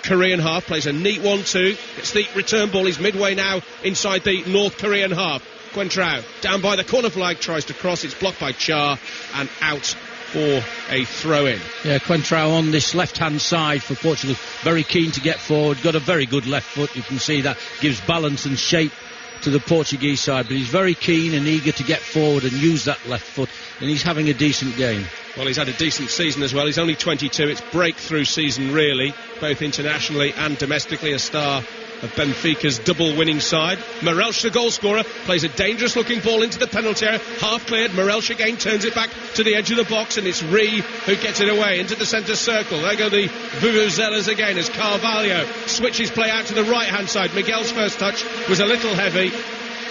Korean half. Plays a neat 1-2. Gets the return ball. He's midway now inside the North Korean half. Coentrão down by the corner flag, tries to cross. It's blocked by Char and out for a throw-in. Yeah, Coentrão on this left-hand side for Portugal. Very keen to get forward. Got a very good left foot. You can see that gives balance and shape to the Portuguese side, but he's very keen and eager to get forward and use that left foot, and he's having a decent game. Well, he's had a decent season as well. He's only 22. It's breakthrough season, really, both internationally and domestically. A star of Benfica's double winning side. Morelch, the goal scorer, plays a dangerous looking ball into the penalty area, half cleared. Morelch again turns it back to the edge of the box, and it's Ree who gets it away into the centre circle. There go the Vuvuzelas again as Carvalho switches play out to the right hand side. Miguel's first touch was a little heavy.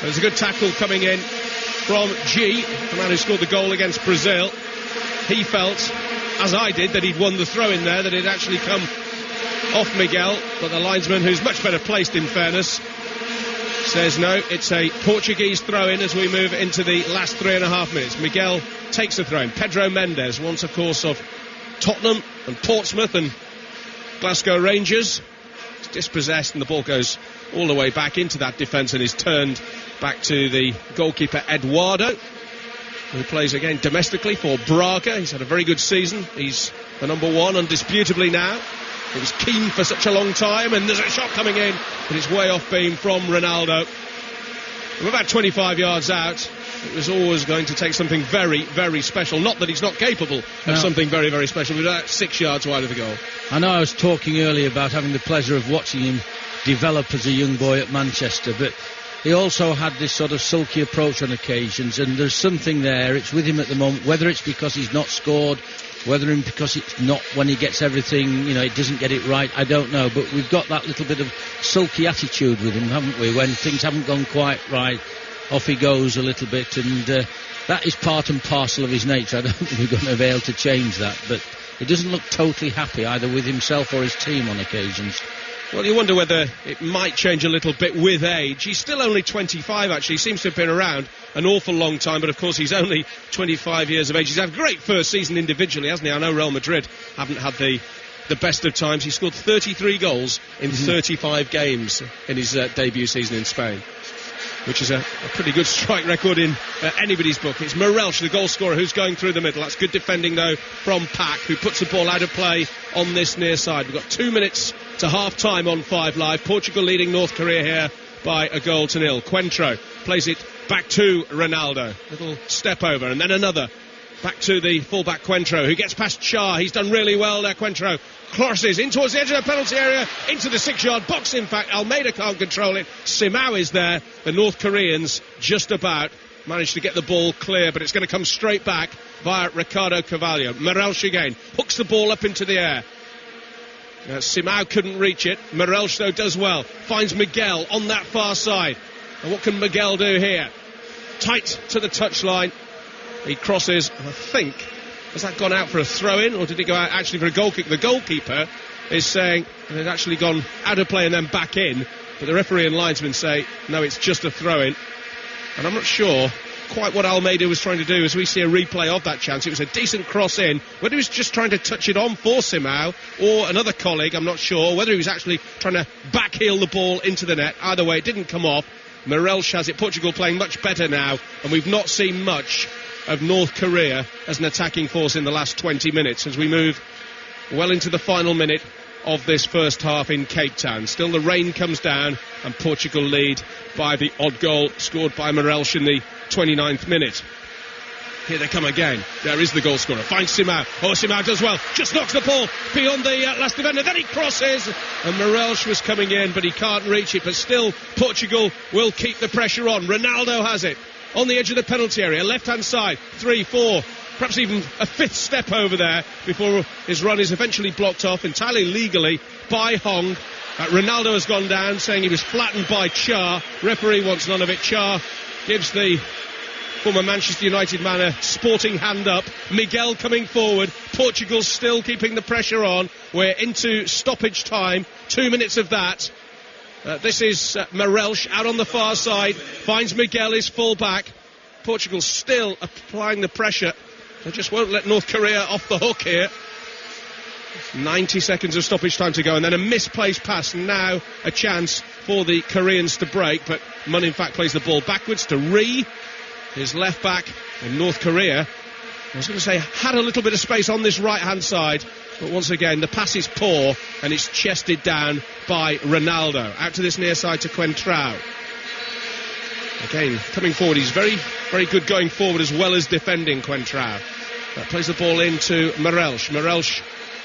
There's a good tackle coming in from G, the man who scored the goal against Brazil. He felt, as I did, that he'd won the throw in there, that it actually come off Miguel, but the linesman, who's much better placed in fairness, says no, it's a Portuguese throw-in as we move into the last 3.5 minutes. Miguel takes a throw-in. Pedro Mendes, once of course of Tottenham and Portsmouth and Glasgow Rangers, is dispossessed, and the ball goes all the way back into that defence and is turned back to the goalkeeper Eduardo, who plays again domestically for Braga. He's had a very good season. He's the number 1 undisputably now. It was keen for such a long time, and there's a shot coming in, but it's way off beam from Ronaldo. From about 25 yards out, it was always going to take something very, very special. Not that he's not capable of something very, very special, but about 6 yards wide of the goal. I know I was talking earlier about having the pleasure of watching him develop as a young boy at Manchester, but he also had this sort of sulky approach on occasions, and there's something there. It's with him at the moment, whether it's because he's not scored, whether because it's not when he gets everything, it doesn't get it right, I don't know. But we've got that little bit of sulky attitude with him, haven't we? When things haven't gone quite right, off he goes a little bit, and that is part and parcel of his nature. I don't think we're going to be able to change that, but he doesn't look totally happy either with himself or his team on occasions. Well, you wonder whether it might change a little bit with age. He's still only 25, actually. He seems to have been around an awful long time, but of course he's only 25 years of age. He's had a great first season individually, hasn't he? I know Real Madrid haven't had the best of times. He scored 33 goals in 35 games in his debut season in Spain, which is a pretty good strike record in anybody's book. It's Morelch, the goal scorer, who's going through the middle. That's good defending, though, from Pack, who puts the ball out of play on this near side. We've got 2 minutes to half-time on 5 Live. Portugal leading North Korea here by 1-0. Coentrão plays it back to Ronaldo. Little step over, and then another. Back to the fullback Coentrão, who gets past Char. He's done really well there, Coentrão. Crosses in towards the edge of the penalty area, into the 6-yard box, in fact. Almeida can't control it. Simao is there. The North Koreans just about managed to get the ball clear, but it's going to come straight back via Ricardo Carvalho. Morelch again hooks the ball up into the air. Simao couldn't reach it. Morelch, though, does well. Finds Miguel on that far side. And what can Miguel do here? Tight to the touchline. He crosses, and I think, has that gone out for a throw-in, or did it go out actually for a goal kick? The goalkeeper is saying it had actually gone out of play and then back in, but the referee and linesman say, no, it's just a throw-in. And I'm not sure quite what Almeida was trying to do as we see a replay of that chance. It was a decent cross in. Whether he was just trying to touch it on for Simao or another colleague, I'm not sure. Whether he was actually trying to backheel the ball into the net. Either way, it didn't come off. Morelch has it. Portugal playing much better now, and we've not seen much of North Korea as an attacking force in the last 20 minutes as we move well into the final minute of this first half in Cape Town. Still the rain comes down and Portugal lead by the odd goal scored by Morelch in the 29th minute. Here they come again. There is the goal scorer. Finds Simao. Oh, Simao does well. Just knocks the ball beyond the last defender. Then he crosses. And Morelch was coming in, but he can't reach it. But still, Portugal will keep the pressure on. Ronaldo has it on the edge of the penalty area. Left-hand side. 3, 4. Perhaps even a fifth step over there before his run is eventually blocked off entirely legally by Hong. Ronaldo has gone down, saying he was flattened by Cha. Referee wants none of it. Cha gives the former Manchester United man a sporting hand up. Miguel coming forward. Portugal still keeping the pressure on. We're into stoppage time. 2 minutes of that. This is Morelch out on the far side. Finds Miguel, his full back. Portugal still applying the pressure. They just won't let North Korea off the hook here. 90 seconds of stoppage time to go, and then a misplaced pass. Now a chance for the Koreans to break, but Mun in fact plays the ball backwards to Ri, his left back in North Korea. I was going to say had a little bit of space on this right hand side, but once again the pass is poor and it's chested down by Ronaldo. Out to this near side to Quentrao. Again, coming forward, he's very, very good going forward as well as defending, Quentrao. Plays the ball into Morelch. Morelch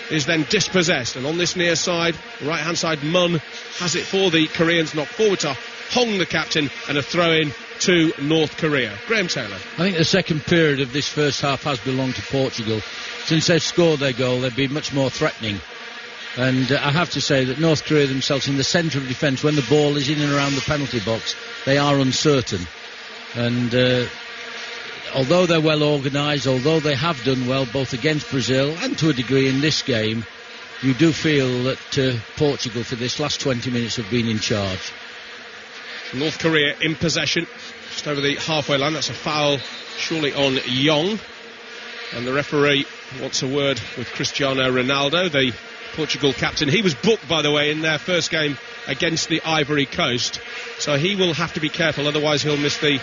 is then dispossessed, and on this near side, right-hand side, Mun has it for the Koreans, knocked forward to Hong, the captain, and a throw-in to North Korea. Graham Taylor. I think the second period of this first half has belonged to Portugal. Since they've scored their goal, they've been much more threatening. And I have to say that North Korea themselves in the centre of defence, when the ball is in and around the penalty box, they are uncertain. And although they're well organised, although they have done well both against Brazil and to a degree in this game, you do feel that Portugal for this last 20 minutes have been in charge. North Korea in possession, just over the halfway line. That's a foul surely on Yong. And the referee wants a word with Cristiano Ronaldo, the Portugal captain. He was booked, by the way, in their first game against the Ivory Coast, so he will have to be careful, otherwise he'll miss the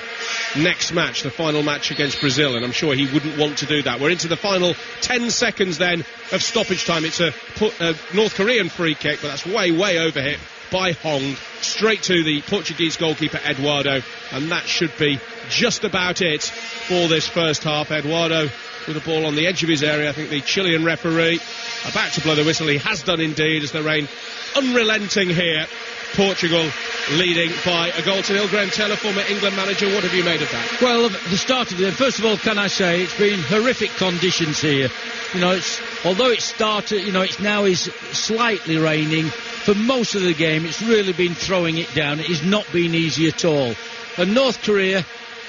next match, the final match against Brazil, and I'm sure he wouldn't want to do that. We're into the final 10 seconds then of stoppage time. It's a North Korean free kick, but that's way overhit by Hong, straight to the Portuguese goalkeeper Eduardo, and that should be just about it for this first half. Eduardo with the ball on the edge of his area. I think the Chilean referee about to blow the whistle. He has done indeed, as the rain unrelenting here. Portugal leading by a goal to nil. Graham Taylor, former England manager, what have you made of that? Well, the start of the game, first of all, can I say it's been horrific conditions here. You know, although it started, you know, it's now is slightly raining. For most of the game, it's really been throwing it down. It has not been easy at all. And North Korea,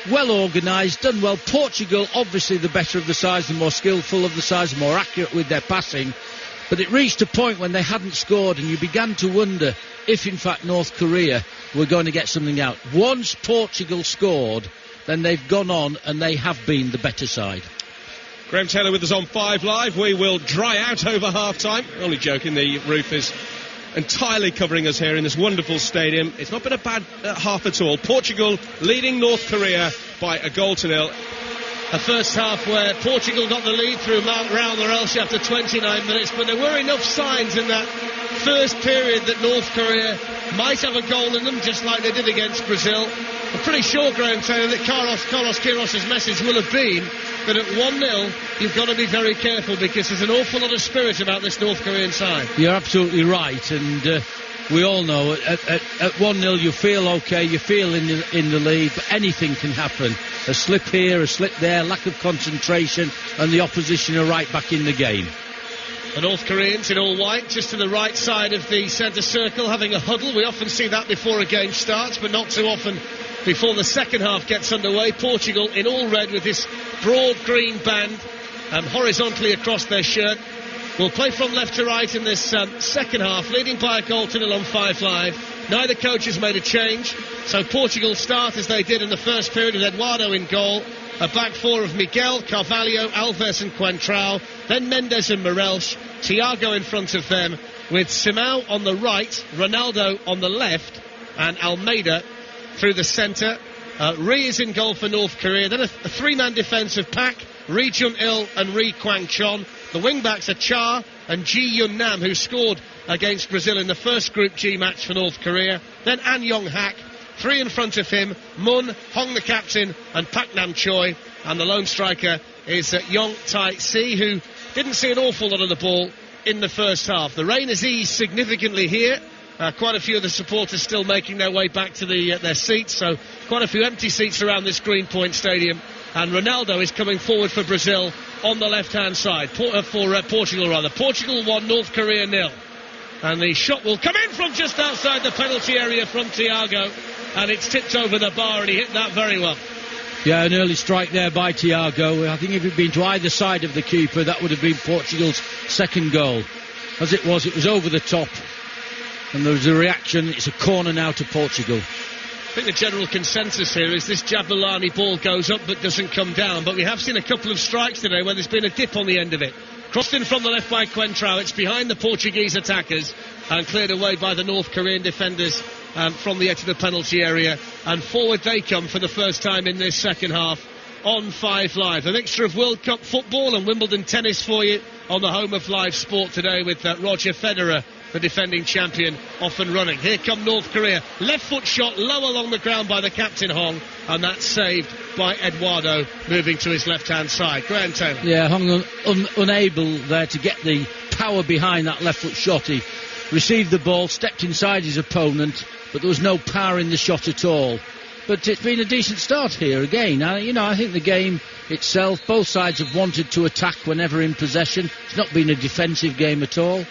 well organised, done well. Portugal, obviously the better of the sides, the more skillful of the sides, the more accurate with their passing. But it reached a point when they hadn't scored, and you began to wonder if, in fact, North Korea were going to get something out. Once Portugal scored, then they've gone on, and they have been the better side. Graham Taylor with us on 5 Live. We will dry out over half-time. Only joking, the roof is entirely covering us here in this wonderful stadium. It's not been a bad half at all. Portugal leading North Korea by a goal to nil. A first half where Portugal got the lead through Mark Raul after 29 minutes, but there were enough signs in that first period that North Korea might have a goal in them, just like they did against Brazil. I'm pretty sure, Graham Taylor, that Carlos Queiroz' message will have been that at 1-0 you've got to be very careful, because there's an awful lot of spirit about this North Korean side. You're absolutely right, and we all know at 1-0 you feel okay, you feel in the lead, but anything can happen. A slip here, a slip there, lack of concentration, and the opposition are right back in the game. The North Koreans in all white, just to the right side of the centre circle, having a huddle. We often see that before a game starts, but not too often before the second half gets underway. Portugal in all red with this broad green band horizontally across their shirt. Will play from left to right in this second half, leading by a goal to 0 on 5 Live. Neither coach has made a change, so Portugal start as they did in the first period with Eduardo in goal. A back four of Miguel, Carvalho, Alves and Coentrão, then Mendes and Morelch, Thiago in front of them, with Simão on the right, Ronaldo on the left, and Almeida through the centre. Ri is in goal for North Korea. Then a three-man defence of Pak, Ri Jun-il and Ri Kwang-chon. The wing-backs are Cha and Ji Yun-nam, who scored against Brazil in the first Group G match for North Korea. Then An Yong-hak. Three in front of him, Mun, Hong the captain, and Pak Nam-choi. And the lone striker is Yong Tai-si, who didn't see an awful lot of the ball in the first half. The rain has eased significantly here. Quite a few of the supporters still making their way back to their seats, so quite a few empty seats around this Greenpoint Stadium. And Ronaldo is coming forward for Brazil on the left-hand side, for Portugal rather. Portugal 1, North Korea 0. And the shot will come in from just outside the penalty area from Thiago, and it's tipped over the bar, and he hit that very well. Yeah, an early strike there by Thiago. I think if it had been to either side of the keeper, that would have been Portugal's second goal. As it was over the top, and there was a reaction. It's a corner now to Portugal. I think the general consensus here is this Jabulani ball goes up but doesn't come down, but we have seen a couple of strikes today where there's been a dip on the end of it. Crossed in from the left by Coentrão. It's behind the Portuguese attackers and cleared away by the North Korean defenders from the edge of the penalty area. And forward they come for the first time in this second half on 5 Live. A mixture of World Cup football and Wimbledon tennis for you on the home of live sport today with Roger Federer, the defending champion, off and running. Here come North Korea. Left foot shot low along the ground by the captain Hong, and that's saved by Eduardo, moving to his left-hand side. Graham Taylor. Yeah, Hong unable there to get the power behind that left foot shot. He received the ball, stepped inside his opponent, but there was no power in the shot at all. But it's been a decent start here again. I think the game itself, both sides have wanted to attack whenever in possession. It's not been a defensive game at all.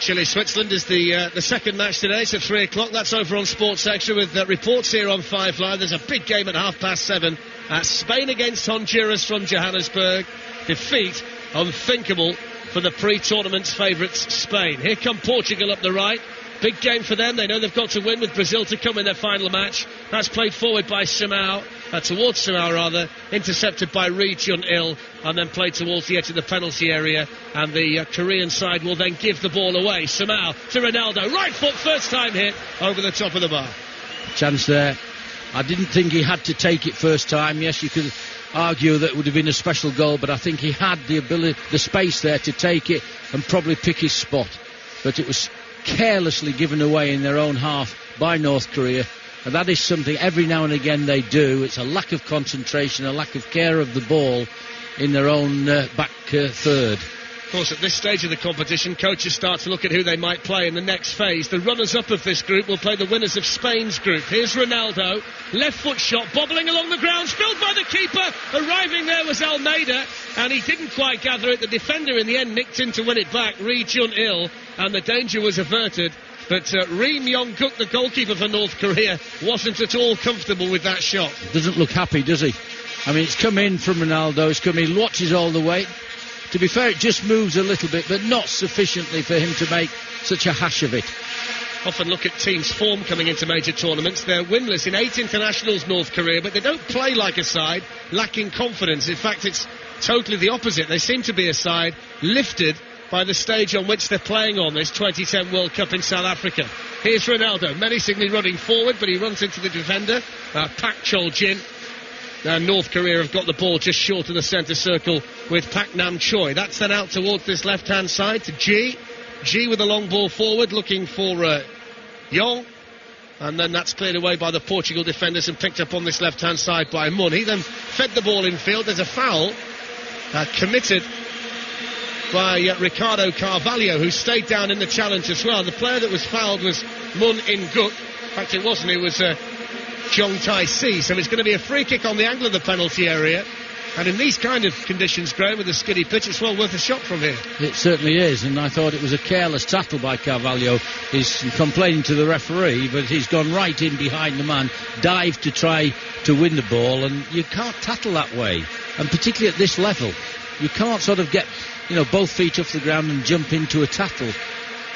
Chile-Switzerland is the second match today. It's at 3 o'clock. That's over on Sports Extra with reports here on 5 Live. There's a big game at 7:30. Spain against Honduras from Johannesburg. Defeat unthinkable for the pre-tournament's favourites, Spain. Here come Portugal up the right. Big game for them. They know they've got to win with Brazil to come in their final match. That's played forward by Simão, towards Simão rather, intercepted by Ri Jun-il, and then played towards the edge of the penalty area. And the Korean side will then give the ball away. Simão to Ronaldo. Right foot, first time hit over the top of the bar. Chance there. I didn't think he had to take it first time. Yes, you could argue that it would have been a special goal, but I think he had the ability, the space there to take it and probably pick his spot. But it was carelessly given away in their own half by North Korea, and that is something every now and again they do. It's a lack of concentration, a lack of care of the ball in their own back third. Of course, at this stage of the competition, coaches start to look at who they might play in the next phase. The runners-up of this group will play the winners of Spain's group. Here's Ronaldo, left foot shot, bobbling along the ground, spilled by the keeper. Arriving there was Almeida, and he didn't quite gather it. The defender in the end nicked in to win it back, Ri Jun-il, and the danger was averted. But Ri Myung-guk, the goalkeeper for North Korea, wasn't at all comfortable with that shot. Doesn't look happy, does he? I mean, it's come in from Ronaldo, it's come in, watches all the way. To be fair, it just moves a little bit, but not sufficiently for him to make such a hash of it. Often look at teams' form coming into major tournaments. They're winless in 8 internationals, North Korea, but they don't play like a side lacking confidence. In fact, it's totally the opposite. They seem to be a side lifted by the stage on which they're playing on, this 2010 World Cup in South Africa. Here's Ronaldo, menacingly running forward, but he runs into the defender, Pak Chol-jin. And North Korea have got the ball just short of the centre circle with Pak Nam-choi. That's then out towards this left-hand side to Ji. Ji with a long ball forward, looking for Yong. And then that's cleared away by the Portugal defenders and picked up on this left-hand side by Mun. He then fed the ball in field. There's a foul committed by Ricardo Carvalho, who stayed down in the challenge as well. The player that was fouled was Mun In Guk. In fact, it wasn't. It was Jong Tai Si. So it's going to be a free kick on the angle of the penalty area. And in these kind of conditions, Graham, with a skiddy pitch, it's well worth a shot from here. It certainly is, and I thought it was a careless tackle by Carvalho. He's complaining to the referee, but he's gone right in behind the man, dived to try to win the ball, and you can't tackle that way. And particularly at this level, you can't sort of get, both feet off the ground and jump into a tackle.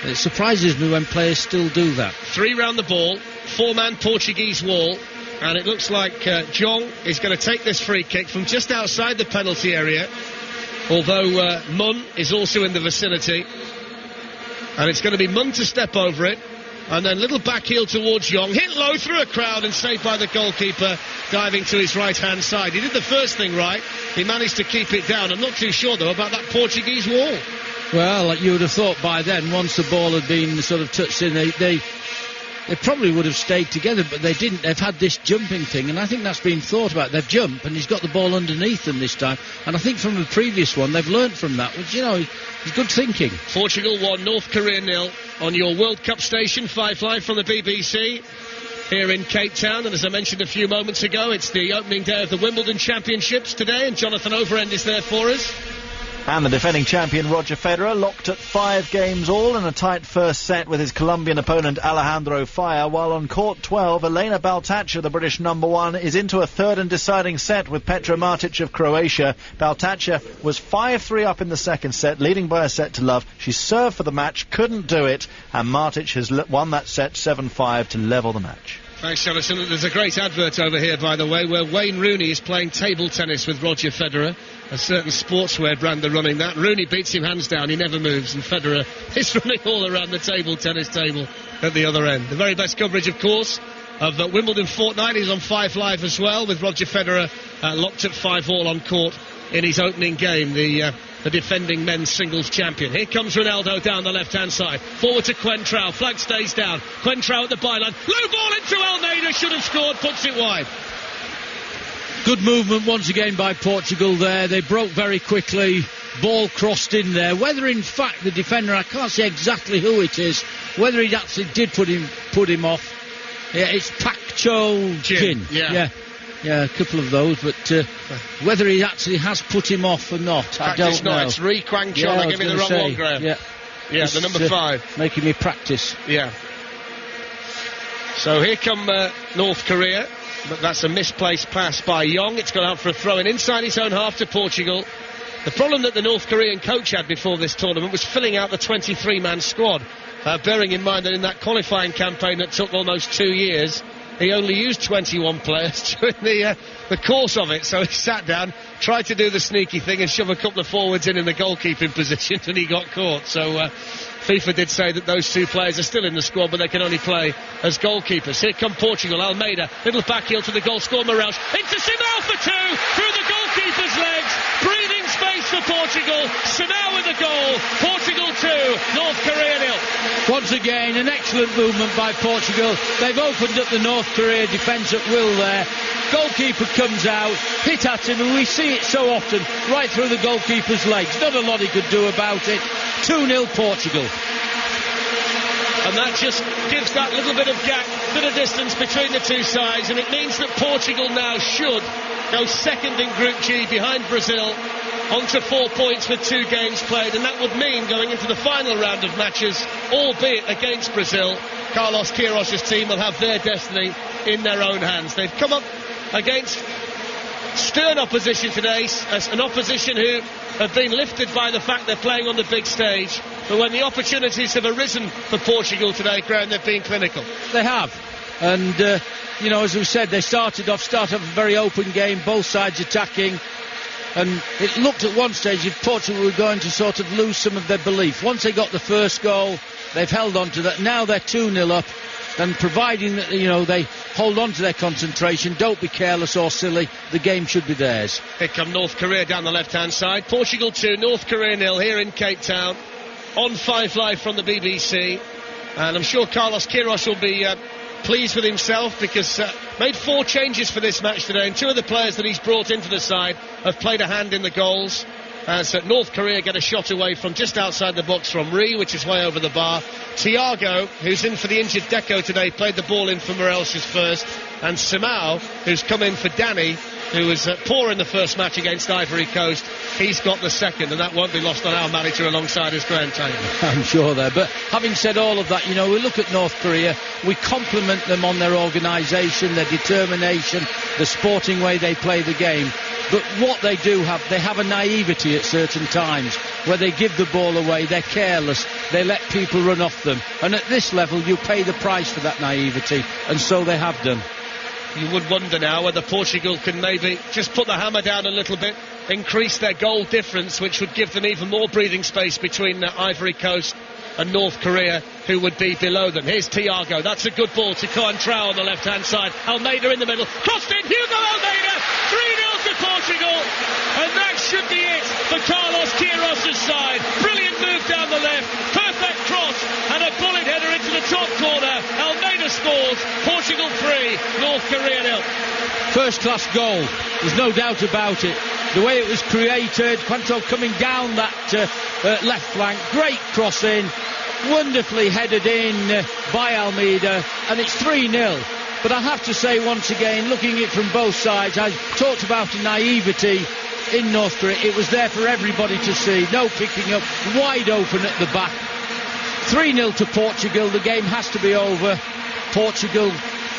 It surprises me when players still do that. 3 round the ball, 4-man Portuguese wall. And it looks like Jong is going to take this free kick from just outside the penalty area, although Mun is also in the vicinity. And it's going to be Mun to step over it, and then little back heel towards Jong, hit low through a crowd and saved by the goalkeeper, diving to his right-hand side. He did the first thing right, he managed to keep it down. I'm not too sure, though, about that Portuguese wall. Well, you would have thought by then, once the ball had been sort of touched in, they probably would have stayed together, but they didn't. They've had this jumping thing, and I think that's been thought about. They've jumped, and he's got the ball underneath them this time. And I think from the previous one, they've learnt from that, which, is good thinking. Portugal 1, North Korea 0 on your World Cup station, 5 Live from the BBC here in Cape Town. And as I mentioned a few moments ago, it's the opening day of the Wimbledon Championships today, and Jonathan Overend is there for us. And the defending champion Roger Federer locked at 5 games all in a tight first set with his Colombian opponent Alejandro Falla, while on court 12, Elena Baltacha, the British number 1, is into a third and deciding set with Petra Martic of Croatia. Baltacha was 5-3 up in the second set, leading by a set to love. She served for the match, couldn't do it, and Martic has won that set 7-5 to level the match. Thanks, Jonathan. There's a great advert over here, by the way, where Wayne Rooney is playing table tennis with Roger Federer. A certain sportswear brand are running that. Rooney beats him hands down, he never moves, and Federer is running all around the table tennis table at the other end. The very best coverage, of course, of the Wimbledon fortnight is on 5 Live as well, with Roger Federer locked at 5-all on court in his opening game, the defending men's singles champion. Here comes Ronaldo down the left-hand side. Forward to Coentrao. Flag stays down. Coentrao at the byline. Low ball into Almeida. Should have scored. Puts it wide. Good movement once again by Portugal there. They broke very quickly. Ball crossed in there. Whether in fact the defender, I can't say exactly who it is, whether he actually did put him off. Yeah, it's Pak Cho Jin. Yeah, a couple of those, but whether he actually has put him off or not, I don't know. It's Ri Kwang Chon. I give me the wrong one, Graham. Yeah, the number 5. Making me practice. Yeah. So here come North Korea, but that's a misplaced pass by Jong. It's gone out for a throw-in inside his own half to Portugal. The problem that the North Korean coach had before this tournament was filling out the 23-man squad, bearing in mind that in that qualifying campaign that took almost 2 years, he only used 21 players during the course of it, so he sat down, tried to do the sneaky thing and shove a couple of forwards in the goalkeeping position, and he got caught. So FIFA did say that those 2 players are still in the squad, but they can only play as goalkeepers. Here come Portugal. Almeida, little back heel to the goal scorer Moraes. Into Simão for 2, through the goalkeeper's legs. Breathing space for Portugal. Simão with the goal. Portugal 2, North Korea 0. Once again, an excellent movement by Portugal. They've opened up the North Korea defence at will there. Goalkeeper comes out, hit at him, and we see it so often, right through the goalkeeper's legs. Not a lot he could do about it. 2-0 Portugal. And that just gives that little bit of gap, bit of distance between the two sides, and it means that Portugal now should go second in Group G behind Brazil, onto 4 points with 2 games played, and that would mean going into the final round of matches, albeit against Brazil, Carlos Queiroz' team will have their destiny in their own hands. They've come up against stern opposition today, an opposition who have been lifted by the fact they're playing on the big stage, but when the opportunities have arisen for Portugal today, Graham, they've been clinical. They have, and as we said, they started off a very open game, both sides attacking, and it looked at one stage if Portugal were going to sort of lose some of their belief. Once they got the first goal, they've held on to that. Now they're 2-0 up, and providing that they hold on to their concentration, don't be careless or silly, the game should be theirs. Here come North Korea down the left-hand side. Portugal 2, North Korea 0 here in Cape Town, on 5 Live from the BBC. And I'm sure Carlos Queiroz will be pleased with himself, because made 4 changes for this match today, and 2 of the players that he's brought into the side have played a hand in the goals. as North Korea get a shot away from just outside the box from Ri, which is way over the bar. Thiago, who's in for the injured Deco today, played the ball in for Morel's first, and Simao, who's come in for Danny, who was poor in the first match against Ivory Coast, he's got the second, and that won't be lost on our manager alongside his Graham Taylor. I'm sure there. But having said all of that, you know, we look at North Korea, we compliment them on their organisation, their determination, the sporting way they play the game. But what they do have, they have a naivety at certain times where they give the ball away, they're careless, they let people run off them. And at this level, you pay the price for that naivety, and so they have done. You would wonder now whether Portugal can maybe just put the hammer down a little bit, increase their goal difference, which would give them even more breathing space between Ivory Coast and North Korea, who would be below them. Here's Thiago. That's a good ball to Coentrão on the left-hand side. Almeida in the middle. Crossed in. Hugo Almeida. 3-0 to Portugal. And that should be it for Carlos Queiroz' side. Brilliant move down the left. Perfect cross. And a bullet header into the top corner. Almeida scores. Portugal 3. North Korea 0. First-class goal. There's no doubt about it. The way it was created, Quanto coming down that left flank, great cross in, wonderfully headed in by Almeida, and it's 3-0. But I have to say once again, looking at it from both sides, I talked about a naivety in North Korea. It was there for everybody to see, no picking up, wide open at the back. 3-0 to Portugal, the game has to be over. Portugal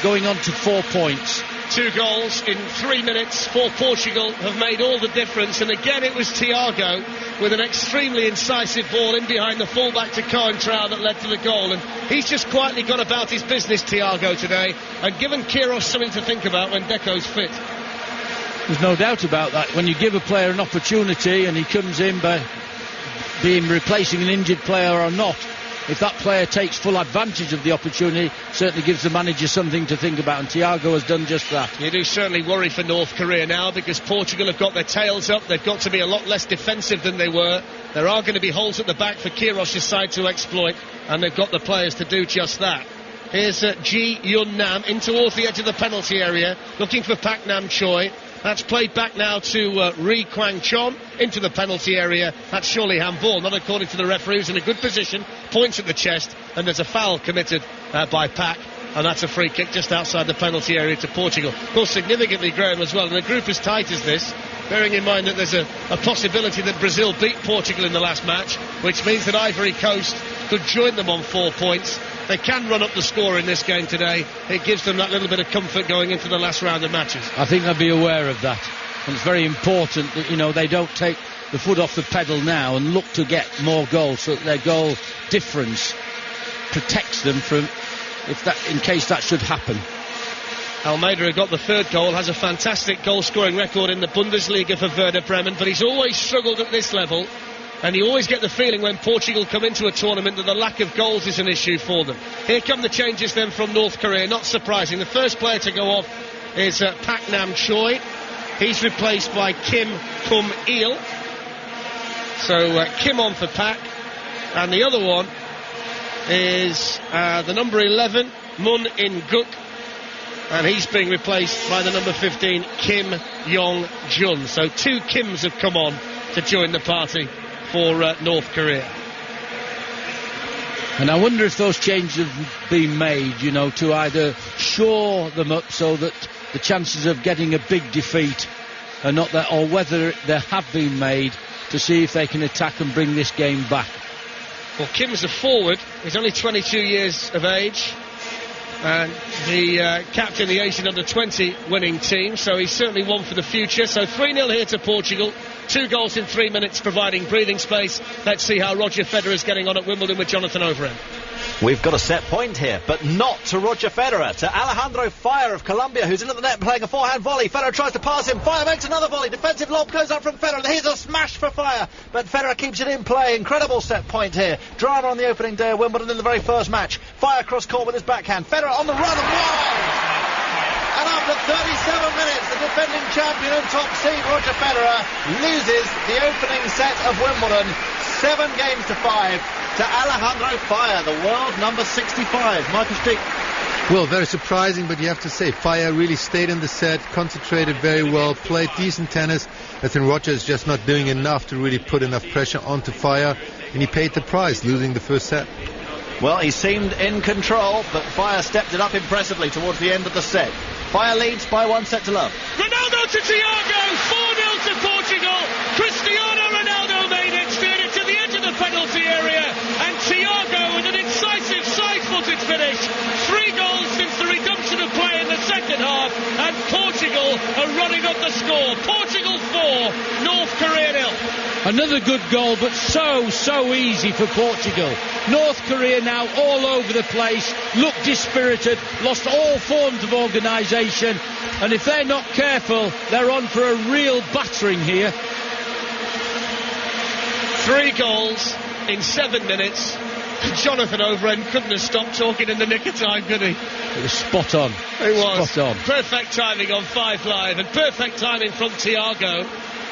going on to 4 points. 2 goals in 3 minutes for Portugal have made all the difference, and again it was Thiago with an extremely incisive ball in behind the fullback to Coentrão that led to the goal, and he's just quietly gone about his business, Thiago, today, and given Queiroz something to think about when Deco's fit. There's no doubt about that. When you give a player an opportunity and he comes in by being replacing an injured player or not, if that player takes full advantage of the opportunity, certainly gives the manager something to think about, and Thiago has done just that. You do certainly worry for North Korea now, because Portugal have got their tails up. They've got to be a lot less defensive than they were. There are going to be holes at the back for Queiroz' side to exploit, and they've got the players to do just that. Here's Ji Yun Nam in towards the edge of the penalty area, looking for Pak Nam Choi. That's played back now to Ri Kwang Chon into the penalty area. That's surely handball, not according to the referee, who's in a good position, points at the chest, and there's a foul committed by Pak, and that's a free kick just outside the penalty area to Portugal. Of course, significantly, Graham, as well, in a group as tight as this, bearing in mind that there's a possibility that Brazil beat Portugal in the last match, which means that Ivory Coast could join them on 4 points. They can run up the score in this game today. It gives them that little bit of comfort going into the last round of matches. I think they'll be aware of that. And it's very important that, you know, they don't take the foot off the pedal now and look to get more goals, so that their goal difference protects them from, in case that should happen. Almeida, who got the 3rd goal, has a fantastic goal-scoring record in the Bundesliga for Werder Bremen, but he's always struggled at this level. And you always get the feeling when Portugal come into a tournament that the lack of goals is an issue for them. Here come the changes then from North Korea, not surprising. The first player to go off is Pak Nam Choi. He's replaced by Kim Kum Il. So Kim on for Pak. And the other one is the number 11, Moon In Guk. And he's being replaced by the number 15, Kim Yong Jun. So 2 Kims have come on to join the party for North Korea. And I wonder if those changes have been made, you know, to either shore them up so that the chances of getting a big defeat are not there, or whether they have been made to see if they can attack and bring this game back. Well, Kim's a forward. He's only 22 years of age, and the captain of the Asian Under-20 winning team, so he's certainly one for the future. So 3-0 here to Portugal. 2 goals in 3 minutes, providing breathing space. Let's see how Roger Federer is getting on at Wimbledon with Jonathan Overend. We've got a set point here, but not to Roger Federer, to Alejandro Fire of Colombia, who's in at the net playing a forehand volley. Federer tries to pass him. Fire makes another volley. Defensive lob goes up from Federer. Here's a smash for Fire, but Federer keeps it in play. Incredible set point here. Drama on the opening day of Wimbledon in the very first match. Fire cross court with his backhand. Federer on the run and wide. And after 37 minutes, the defending champion and top seed Roger Federer loses the opening set of Wimbledon 7 games to 5 to Alejandro Fire, the world number 65. Michael Stick. Well, very surprising, but you have to say, Fire really stayed in the set, concentrated very well, played decent tennis. I think Roger is just not doing enough to really put enough pressure onto Fire, and he paid the price, losing the first set. Well, he seemed in control, but Fire stepped it up impressively towards the end of the set. Fire leads by 1-0. Ronaldo to Thiago, 4-0 to Portugal. Cristiano Ronaldo made it, steered it to the edge of the penalty area, and Thiago with an incisive side-footed finish. 3 goals since the reduction of play in the second half, and Portugal are running up the score. Portugal 4, North Korea 0. Another good goal, but so easy for Portugal. North Korea now all over the place, look dispirited, lost all forms of organisation, and if they're not careful, they're on for a real battering here. 3 goals in 7 minutes. Jonathan Overend couldn't have stopped talking in the nick of time, could he? It was spot on. It was. Spot on. Perfect timing on 5 Live, and perfect timing from Thiago.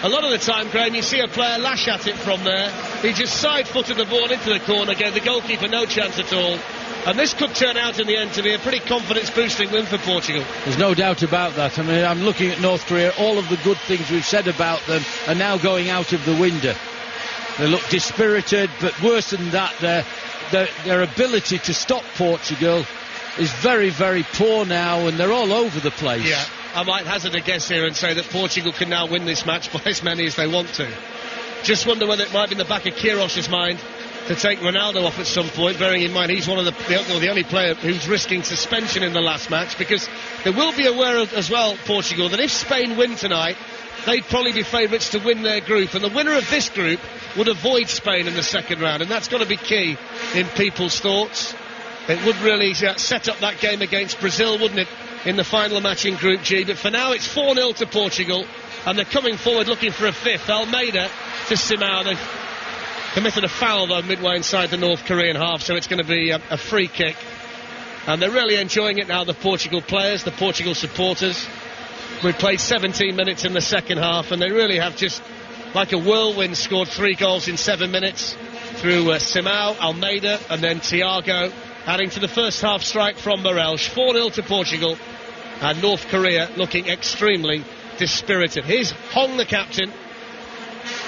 A lot of the time, Graham, you see a player lash at it from there. He just side-footed the ball into the corner, gave the goalkeeper no chance at all. And this could turn out in the end to be a pretty confidence-boosting win for Portugal. There's no doubt about that. I mean, I'm looking at North Korea. All of the good things we've said about them are now going out of the window. They look dispirited, but worse than that, their ability to stop Portugal is very, very poor now, and they're all over the place. Yeah, I might hazard a guess here and say that Portugal can now win this match by as many as they want to. Just wonder whether it might be in the back of Queiroz's mind to take Ronaldo off at some point, bearing in mind he's one of the only player who's risking suspension in the last match, because they will be aware of, as well, Portugal, that if Spain win tonight, they'd probably be favourites to win their group, and the winner of this group would avoid Spain in the second round, and that's got to be key in people's thoughts. It would really set up that game against Brazil, wouldn't it, in the final match in Group G. But for now, it's 4-0 to Portugal, and they're coming forward looking for a fifth. Almeida to Simao. They've committed a foul, though, midway inside the North Korean half, so it's going to be a free kick. And they're really enjoying it now, the Portugal players, the Portugal supporters. We've played 17 minutes in the second half, and they really have just, like a whirlwind, scored 3 goals in 7 minutes through Simao, Almeida, and then Thiago, adding to the first half strike from Morel's. 4-0 to Portugal, and North Korea looking extremely dispirited. Here's Hong, the captain,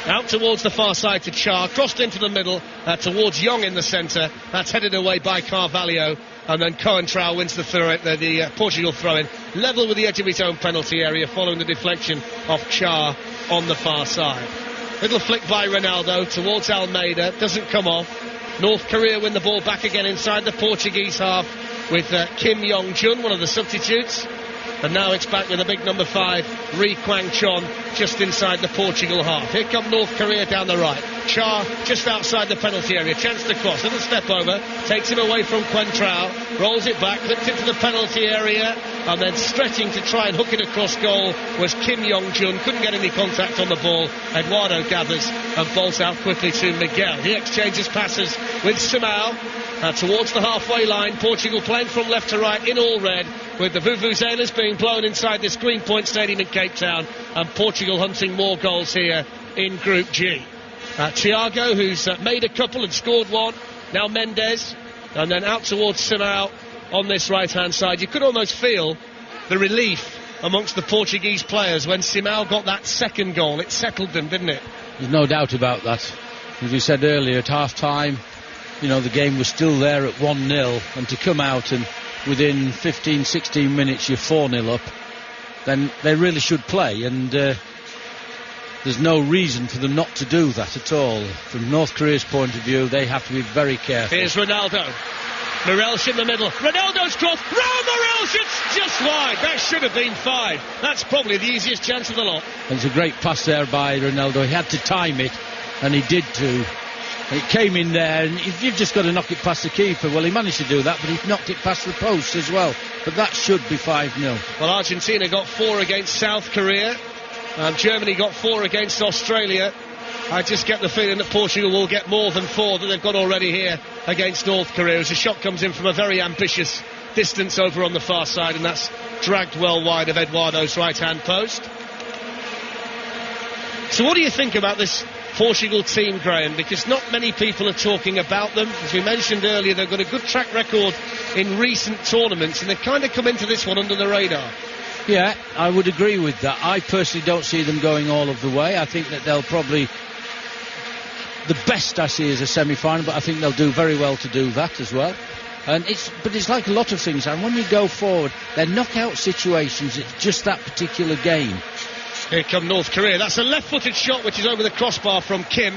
out towards the far side to Cha, crossed into the middle towards Young in the centre. That's headed away by Carvalho, and then Coentrao wins the Portugal throw-in, level with the edge of his own penalty area following the deflection of Cha on the far side. Little flick by Ronaldo towards Almeida, doesn't come off. North Korea win the ball back again inside the Portuguese half with Kim Yong-jun, one of the substitutes. And now it's back with a big number 5, Ri Kwang-chon, just inside the Portugal half. Here come North Korea down the right. Cha just outside the penalty area, chance to cross, little step over, takes him away from Coentrao, rolls it back, clipped into the penalty area, and then stretching to try and hook it across goal was Kim Yong-jun. Couldn't get any contact on the ball. Eduardo gathers and bolts out quickly to Miguel. He exchanges passes with Simao towards the halfway line. Portugal playing from left to right in all red, with the vuvuzelas being blown inside this Greenpoint Stadium in Cape Town, and Portugal hunting more goals here in Group G. Thiago, who's made a couple and scored one, now Mendes, and then out towards Simao on this right-hand side. You could almost feel the relief amongst the Portuguese players when Simao got that second goal. It settled them, didn't it? There's no doubt about that. As we said earlier, at half-time, the game was still there at 1-0, and to come out and within 15, 16 minutes you're 4-0 up, then they really should play, and there's no reason for them not to do that at all. From North Korea's point of view, they have to be very careful. Here's Ronaldo. Morel's in the middle. Ronaldo's cross. Morel shoots just wide. That should have been 5. That's probably the easiest chance of the lot. It's a great pass there by Ronaldo. He had to time it, and he did too. It came in there, and you've just got to knock it past the keeper. Well, he managed to do that, but he knocked it past the post as well. But that should be 5-0. Well, Argentina got 4 against South Korea. Germany got 4 against Australia. I just get the feeling that Portugal will get more than 4 that they've got already here against North Korea, as a shot comes in from a very ambitious distance over on the far side, and that's dragged well wide of Eduardo's right-hand post. So what do you think about this Portugal team, Graham, because not many people are talking about them. As we mentioned earlier, they've got a good track record in recent tournaments, and they've kind of come into this one under the radar. Yeah, I would agree with that. I personally don't see them going all of the way. I think that they'll probably... The best I see is a semi-final, but I think they'll do very well to do that as well. But it's like a lot of things, and when you go forward, they're knockout situations. It's just that particular game. Here come North Korea. That's a left-footed shot which is over the crossbar from Kim,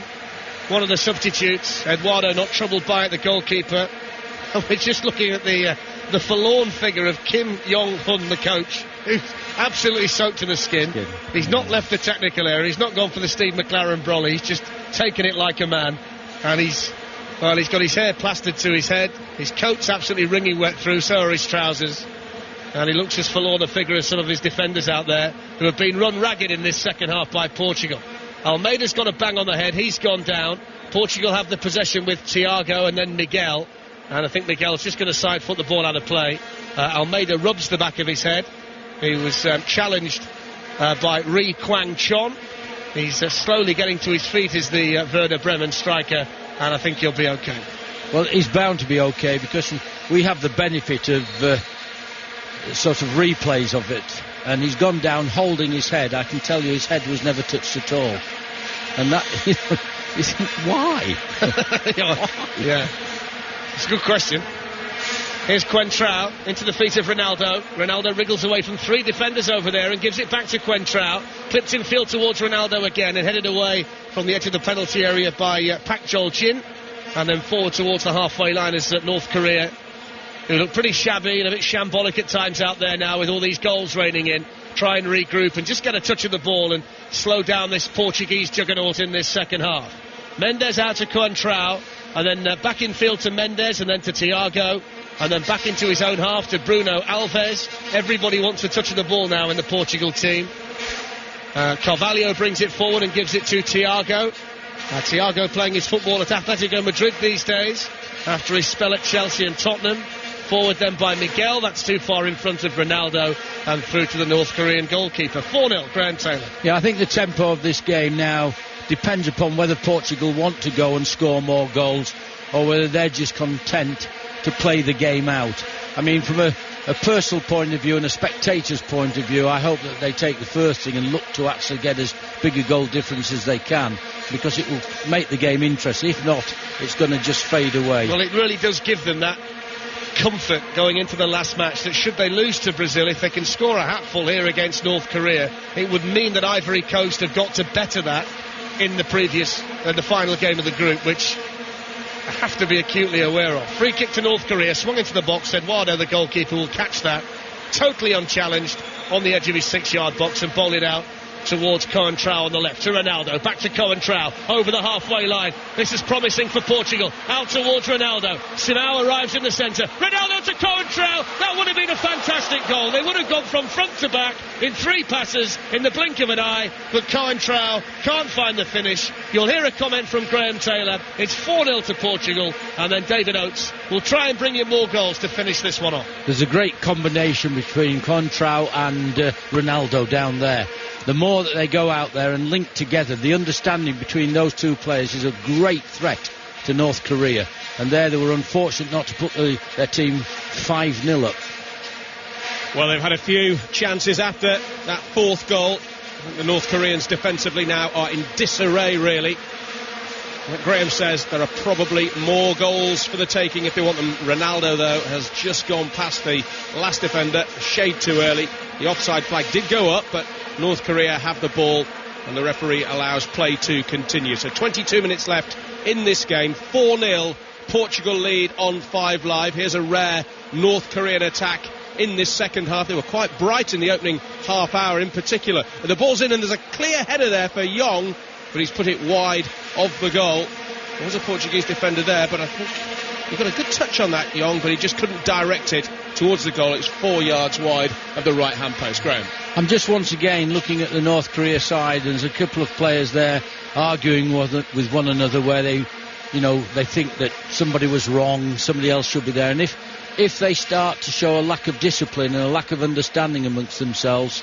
one of the substitutes. Eduardo not troubled by it, the goalkeeper. And we're just looking at the forlorn figure of Kim Yong-hun, the coach, who's absolutely soaked to the skin. He's not left the technical area. He's not gone for the Steve McLaren brolly. He's just taken it like a man. And he's got his hair plastered to his head. His coat's absolutely wringing wet through, so are his trousers. And he looks as forlorn a figure as some of his defenders out there who have been run ragged in this second half by Portugal. Almeida's got a bang on the head. He's gone down. Portugal have the possession with Thiago and then Miguel. And I think Miguel's just going to side foot the ball out of play. Almeida rubs the back of his head. He was challenged by Ri Kwang Chon. He's slowly getting to his feet as the Werder Bremen striker. And I think he'll be okay. Well, he's bound to be okay because we have the benefit of... sort of replays of it, and he's gone down holding his head. I can tell you his head was never touched at all, and that you think, why? Yeah, it's a good question. Here's Coentrao into the feet of Ronaldo. Ronaldo wriggles away from three defenders over there and gives it back to Coentrao. Clipped in field towards Ronaldo again and headed away from the edge of the penalty area by Pak Jol-jin, and then forward towards the halfway line as North Korea, who look pretty shabby and a bit shambolic at times out there now with all these goals raining in, try and regroup and just get a touch of the ball and slow down this Portuguese juggernaut in this second half. Mendes out to Coentrao, and then back in field to Mendes, and then to Thiago, and then back into his own half to Bruno Alves. Everybody wants a touch of the ball now in the Portugal team. Carvalho brings it forward and gives it to Thiago. Thiago playing his football at Atletico Madrid these days after his spell at Chelsea and Tottenham. Forward then by Miguel, that's too far in front of Ronaldo, and through to the North Korean goalkeeper. 4-0, Graham Taylor. Yeah, I think the tempo of this game now depends upon whether Portugal want to go and score more goals or whether they're just content to play the game out. I mean, from a personal point of view and a spectator's point of view, I hope that they take the first thing and look to actually get as big a goal difference as they can, because it will make the game interesting. If not, it's going to just fade away. Well, it really does give them that comfort going into the last match that should they lose to Brazil, if they can score a hatful here against North Korea, it would mean that Ivory Coast have got to better that in the final game of the group, which I have to be acutely aware of. Free kick to North Korea, swung into the box. Eduardo, the goalkeeper, will catch that totally unchallenged on the edge of his 6-yard box and bowl it out towards Coentrao on the left, to Ronaldo, back to Coentrao, over the halfway line. This is promising for Portugal, out towards Ronaldo. Simao arrives in the centre, Ronaldo to Coentrao. That would have been a fantastic goal. They would have gone from front to back in 3 passes in the blink of an eye, but Coentrao can't find the finish. You'll hear a comment from Graham Taylor. It's 4-0 to Portugal, and then David Oates will try and bring you more goals to finish this one off. There's a great combination between Coentrao and Ronaldo down there. The more that they go out there and link together, the understanding between those two players is a great threat to North Korea. And there they were unfortunate not to put their team 5-0 up. Well, they've had a few chances after that fourth goal. I think the North Koreans defensively now are in disarray, really. Like Graham says, there are probably more goals for the taking if they want them. Ronaldo, though, has just gone past the last defender, a shade too early. The offside flag did go up, but North Korea have the ball, and the referee allows play to continue. So 22 minutes left in this game. 4-0, Portugal lead on 5 Live. Here's a rare North Korean attack in this second half. They were quite bright in the opening half hour in particular. The ball's in, and there's a clear header there for Young, but he's put it wide of the goal. There was a Portuguese defender there, but I think he got a good touch on that, Young, but he just couldn't direct it towards the goal. It's 4 yards wide of the right-hand post. Graham. I'm just once again looking at the North Korea side, and there's a couple of players there arguing with one another where they think that somebody was wrong, somebody else should be there. And if they start to show a lack of discipline and a lack of understanding amongst themselves,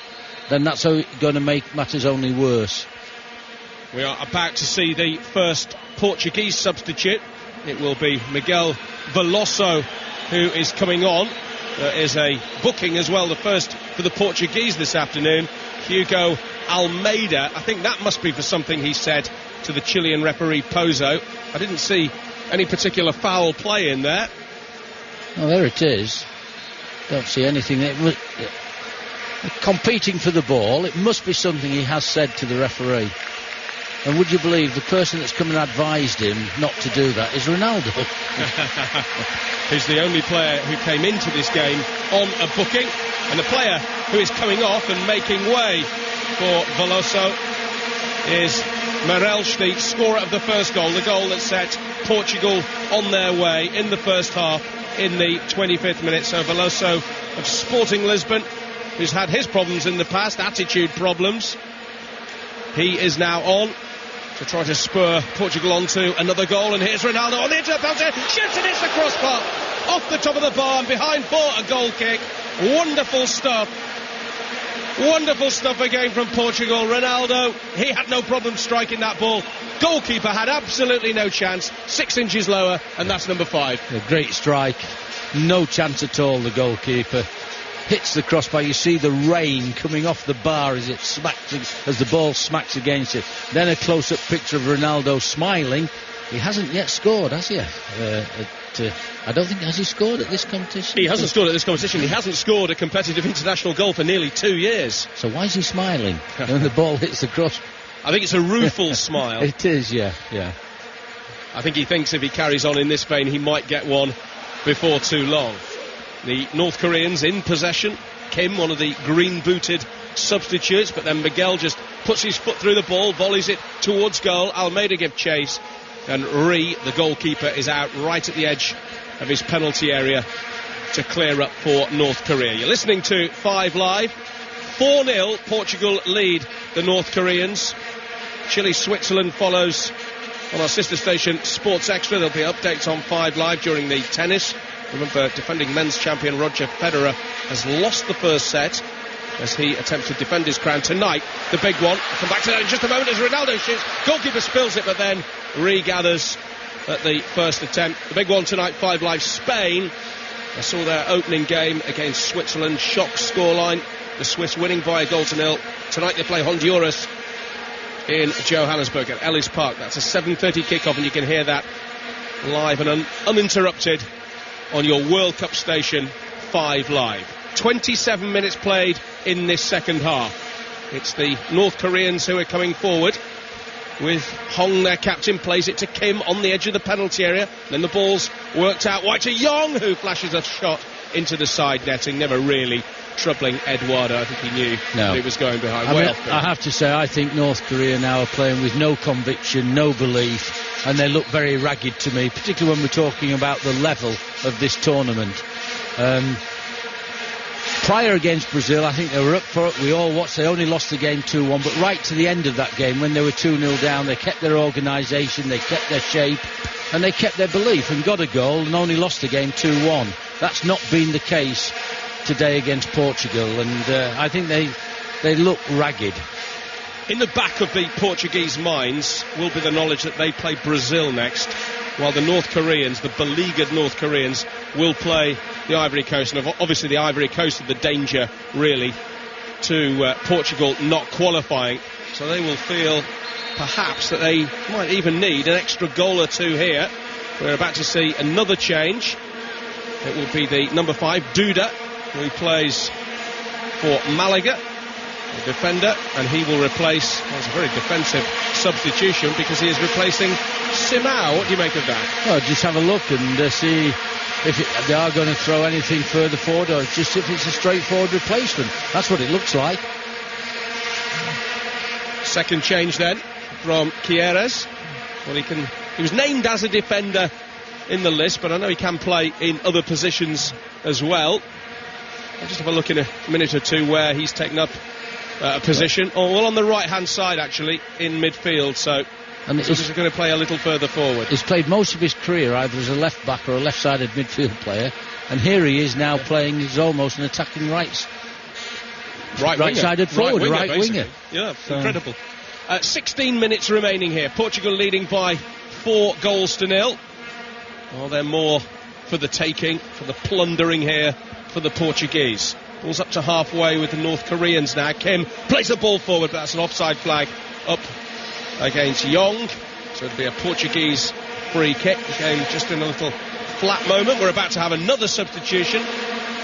then that's going to make matters only worse. We are about to see the first Portuguese substitute. It will be Miguel Veloso who is coming on. There is a booking as well, the first for the Portuguese this afternoon. Hugo Almeida. I think that must be for something he said to the Chilean referee Pozo. I didn't see any particular foul play in there. Oh, there it is. Don't see anything. Competing for the ball, it must be something he has said to the referee. And would you believe the person that's come and advised him not to do that is Ronaldo? Who's the only player who came into this game on a booking. And the player who is coming off and making way for Veloso is Marelstedt, scorer of the first goal, the goal that set Portugal on their way in the first half in the 25th minute. So Veloso of Sporting Lisbon, who's had his problems in the past, attitude problems, he is now on to try to spur Portugal on to another goal. And here's Ronaldo on the edge of the penalty, shoots and hits the crossbar off the top of the bar and behind for a goal kick. Wonderful stuff. Wonderful stuff again from Portugal. Ronaldo, he had no problem striking that ball. Goalkeeper had absolutely no chance. 6 inches lower, and that's number 5. A great strike. No chance at all, the goalkeeper. Hits the crossbar. You see the rain coming off the bar as it smacks, as the ball smacks against it. Then a close-up picture of Ronaldo smiling. He hasn't yet scored, has he? I don't think, has he scored at this competition? He hasn't scored at this competition. He hasn't scored a competitive international goal for nearly 2 years. So why is he smiling when the ball hits the cross? I think it's a rueful smile. It is, yeah. I think he thinks if he carries on in this vein, he might get one before too long. The North Koreans in possession. Kim, one of the green-booted substitutes, but then Miguel just puts his foot through the ball, volleys it towards goal. Almeida gives chase, and Ree, the goalkeeper, is out right at the edge of his penalty area to clear up for North Korea. You're listening to 5 Live. 4-0, Portugal lead the North Koreans. Chile-Switzerland follows on our sister station Sports Extra. There'll be updates on 5 Live during the tennis. Remember, defending men's champion Roger Federer has lost the first set as he attempts to defend his crown tonight. The big one. I'll come back to that in just a moment as Ronaldo shoots. Goalkeeper spills it, but then regathers at the first attempt. The big one tonight, 5 Live Spain. I saw their opening game against Switzerland. Shock scoreline. The Swiss winning by 1-0. Tonight they play Honduras in Johannesburg at Ellis Park. That's a 7:30 kickoff, and you can hear that live and uninterrupted on your World Cup station, 5 Live. 27 minutes played in this second half. It's the North Koreans who are coming forward with Hong, their captain, plays it to Kim on the edge of the penalty area. Then the ball's worked out wide to Young, who flashes a shot into the side netting, never really troubling Eduardo. I think he knew that it was going behind. I have to say, I think North Korea now are playing with no conviction, no belief, and they look very ragged to me, particularly when we're talking about the level of this tournament. Prior against Brazil, I think they were up for it. We all watched. They only lost the game 2-1, but right to the end of that game, when they were 2-0 down, they kept their organisation, they kept their shape, and they kept their belief and got a goal and only lost the game 2-1. That's not been the case today against Portugal, and I think they look ragged. In the back of the Portuguese minds will be the knowledge that they play Brazil next, while the North Koreans, the beleaguered North Koreans, will play the Ivory Coast. And obviously the Ivory Coast are the danger, really, to Portugal not qualifying. So they will feel perhaps that they might even need an extra goal or two here. We're about to see another change. It will be the number 5, Duda, who plays for Malaga, the defender, and he will replace, it's a very defensive substitution because he is replacing Simao. What do you make of that? Well, just have a look and see if they are going to throw anything further forward, or just if it's a straightforward replacement. That's what it looks like. Second change then from Quieres. Well, he was named as a defender in the list, but I know he can play in other positions as well. I'll just have a look in a minute or two where he's taken up a position. Well, on the right-hand side, actually, in midfield. So he's going to play a little further forward. He's played most of his career either as a left-back or a left-sided midfield player. And here he is now playing, he's almost an attacking right-sided forward, right winger. Yeah, so incredible. 16 minutes remaining here. Portugal leading by 4-0. Well, they're more for the taking, for the plundering here for the Portuguese. Ball's up to halfway with the North Koreans now. Kim plays the ball forward, but that's an offside flag up against Young. So it'll be a Portuguese free kick. The game just in a little flat moment. We're about to have another substitution.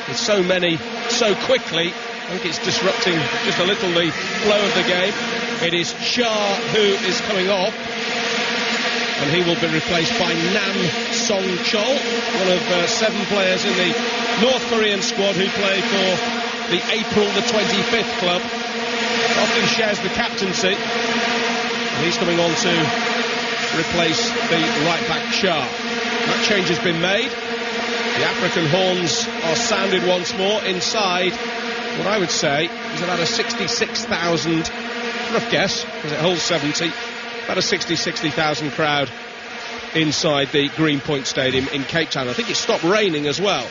With so many, so quickly, I think it's disrupting just a little the flow of the game. It is Shah who is coming off, and he will be replaced by Nam Song-chol, one of 7 players in the North Korean squad who play for the April the 25th club. Often shares the captaincy, and he's coming on to replace the right-back Shah. That change has been made. The African horns are sounded once more inside what I would say is about a 66,000, rough guess, because it holds 70, about a 60,000 crowd inside the Greenpoint Stadium in Cape Town. I think it stopped raining as well,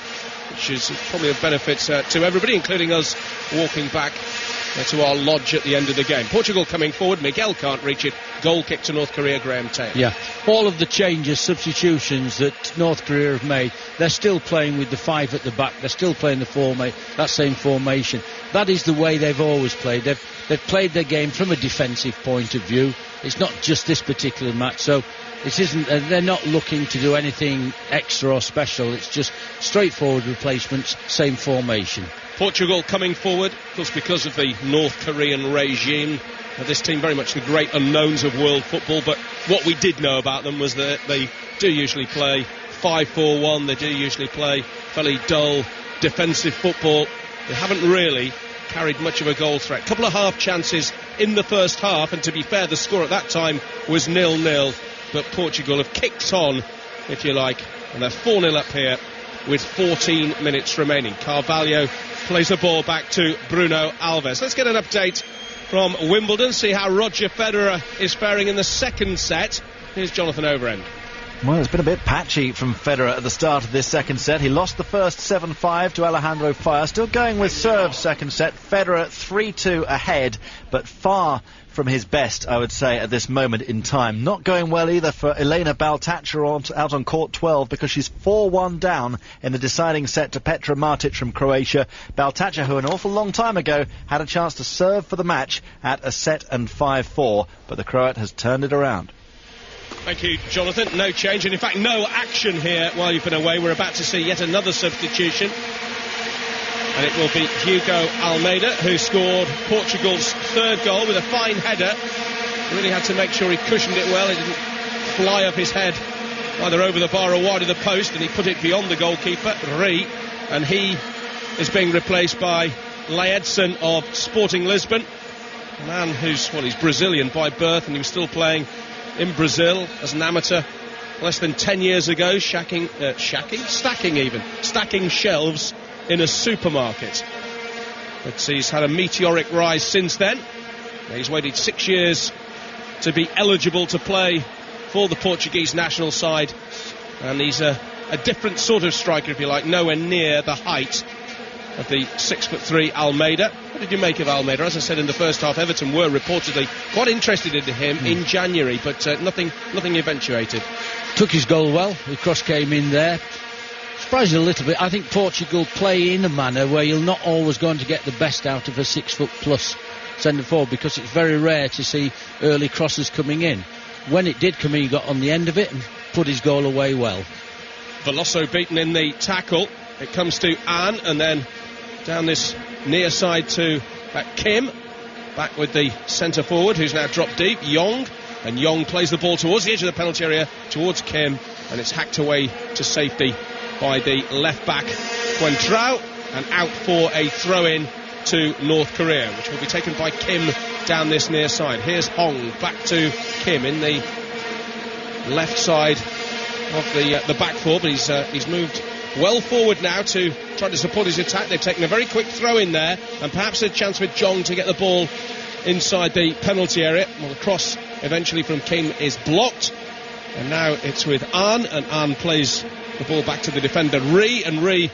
which is probably of benefit to everybody, including us walking back to our lodge at the end of the game. Portugal coming forward. Miguel can't reach it. Goal kick to North Korea. Graham Taylor. Yeah, all of the changes, substitutions that North Korea have made, they're still playing with the 5 at the back. They're still playing that same formation. That is the way they've always played. They've played their game from a defensive point of view. It's not just this particular match. So it isn't. They're not looking to do anything extra or special. It's just straightforward replacements, same formation. Portugal coming forward, of course, because of the North Korean regime. This team very much the great unknowns of world football, but what we did know about them was that they do usually play 5-4-1. They do usually play fairly dull defensive football. They haven't really carried much of a goal threat. A couple of half chances in the first half, and to be fair, the score at that time was 0-0, but Portugal have kicked on, if you like, and they're 4-0 up here with 14 minutes remaining. Carvalho plays the ball back to Bruno Alves. Let's get an update from Wimbledon, see how Roger Federer is faring in the second set. Here's Jonathan Overend. Well, it's been a bit patchy from Federer at the start of this second set. He lost the first 7-5 to Alejandro Fire. Still going with serve second set. Federer 3-2 ahead, but far from his best, I would say, at this moment in time. Not going well either for Elena Baltacha out on court 12, because she's 4-1 down in the deciding set to Petra Martic from Croatia. Baltacha, who an awful long time ago had a chance to serve for the match at a set and 5-4, but the Croat has turned it around. Thank you, Jonathan. No change, and in fact no action here while you've been away. We're about to see yet another substitution, and it will be Hugo Almeida, who scored Portugal's third goal with a fine header. Really had to make sure he cushioned it well. It didn't fly off his head either over the bar or wide of the post, and he put it beyond the goalkeeper, Rui, and he is being replaced by Laedson of Sporting Lisbon, a man who's, well, he's Brazilian by birth, and he was still playing in Brazil as an amateur less than 10 years ago, stacking shelves in a supermarket. But he's had a meteoric rise since then. He's waited 6 years to be eligible to play for the Portuguese national side, and he's a different sort of striker, if you like, nowhere near the height of the 6'3" Almeida. What did you make of Almeida? As I said in the first half, Everton were reportedly quite interested in him in January, but nothing eventuated. Took his goal well. The cross came in there. Surprised a little bit. I think Portugal play in a manner where you're not always going to get the best out of a 6'+ centre forward, because it's very rare to see early crosses coming in. When it did come in, he got on the end of it and put his goal away well. Veloso beaten in the tackle. It comes to An, and then down this near side to Kim. Back with the centre forward, who's now dropped deep, Young. And Young plays the ball towards the edge of the penalty area, towards Kim, and it's hacked away to safety by the left back Quentrao, and out for a throw-in to North Korea, which will be taken by Kim down this near side. Here's Hong, back to Kim in the left side of the back four, but he's moved well forward now to try to support his attack. They've taken a very quick throw in there, and perhaps a chance with Jong to get the ball inside the penalty area. Well, the cross eventually from Kim is blocked, and now it's with An, and An plays the ball back to the defender Rui, and Rui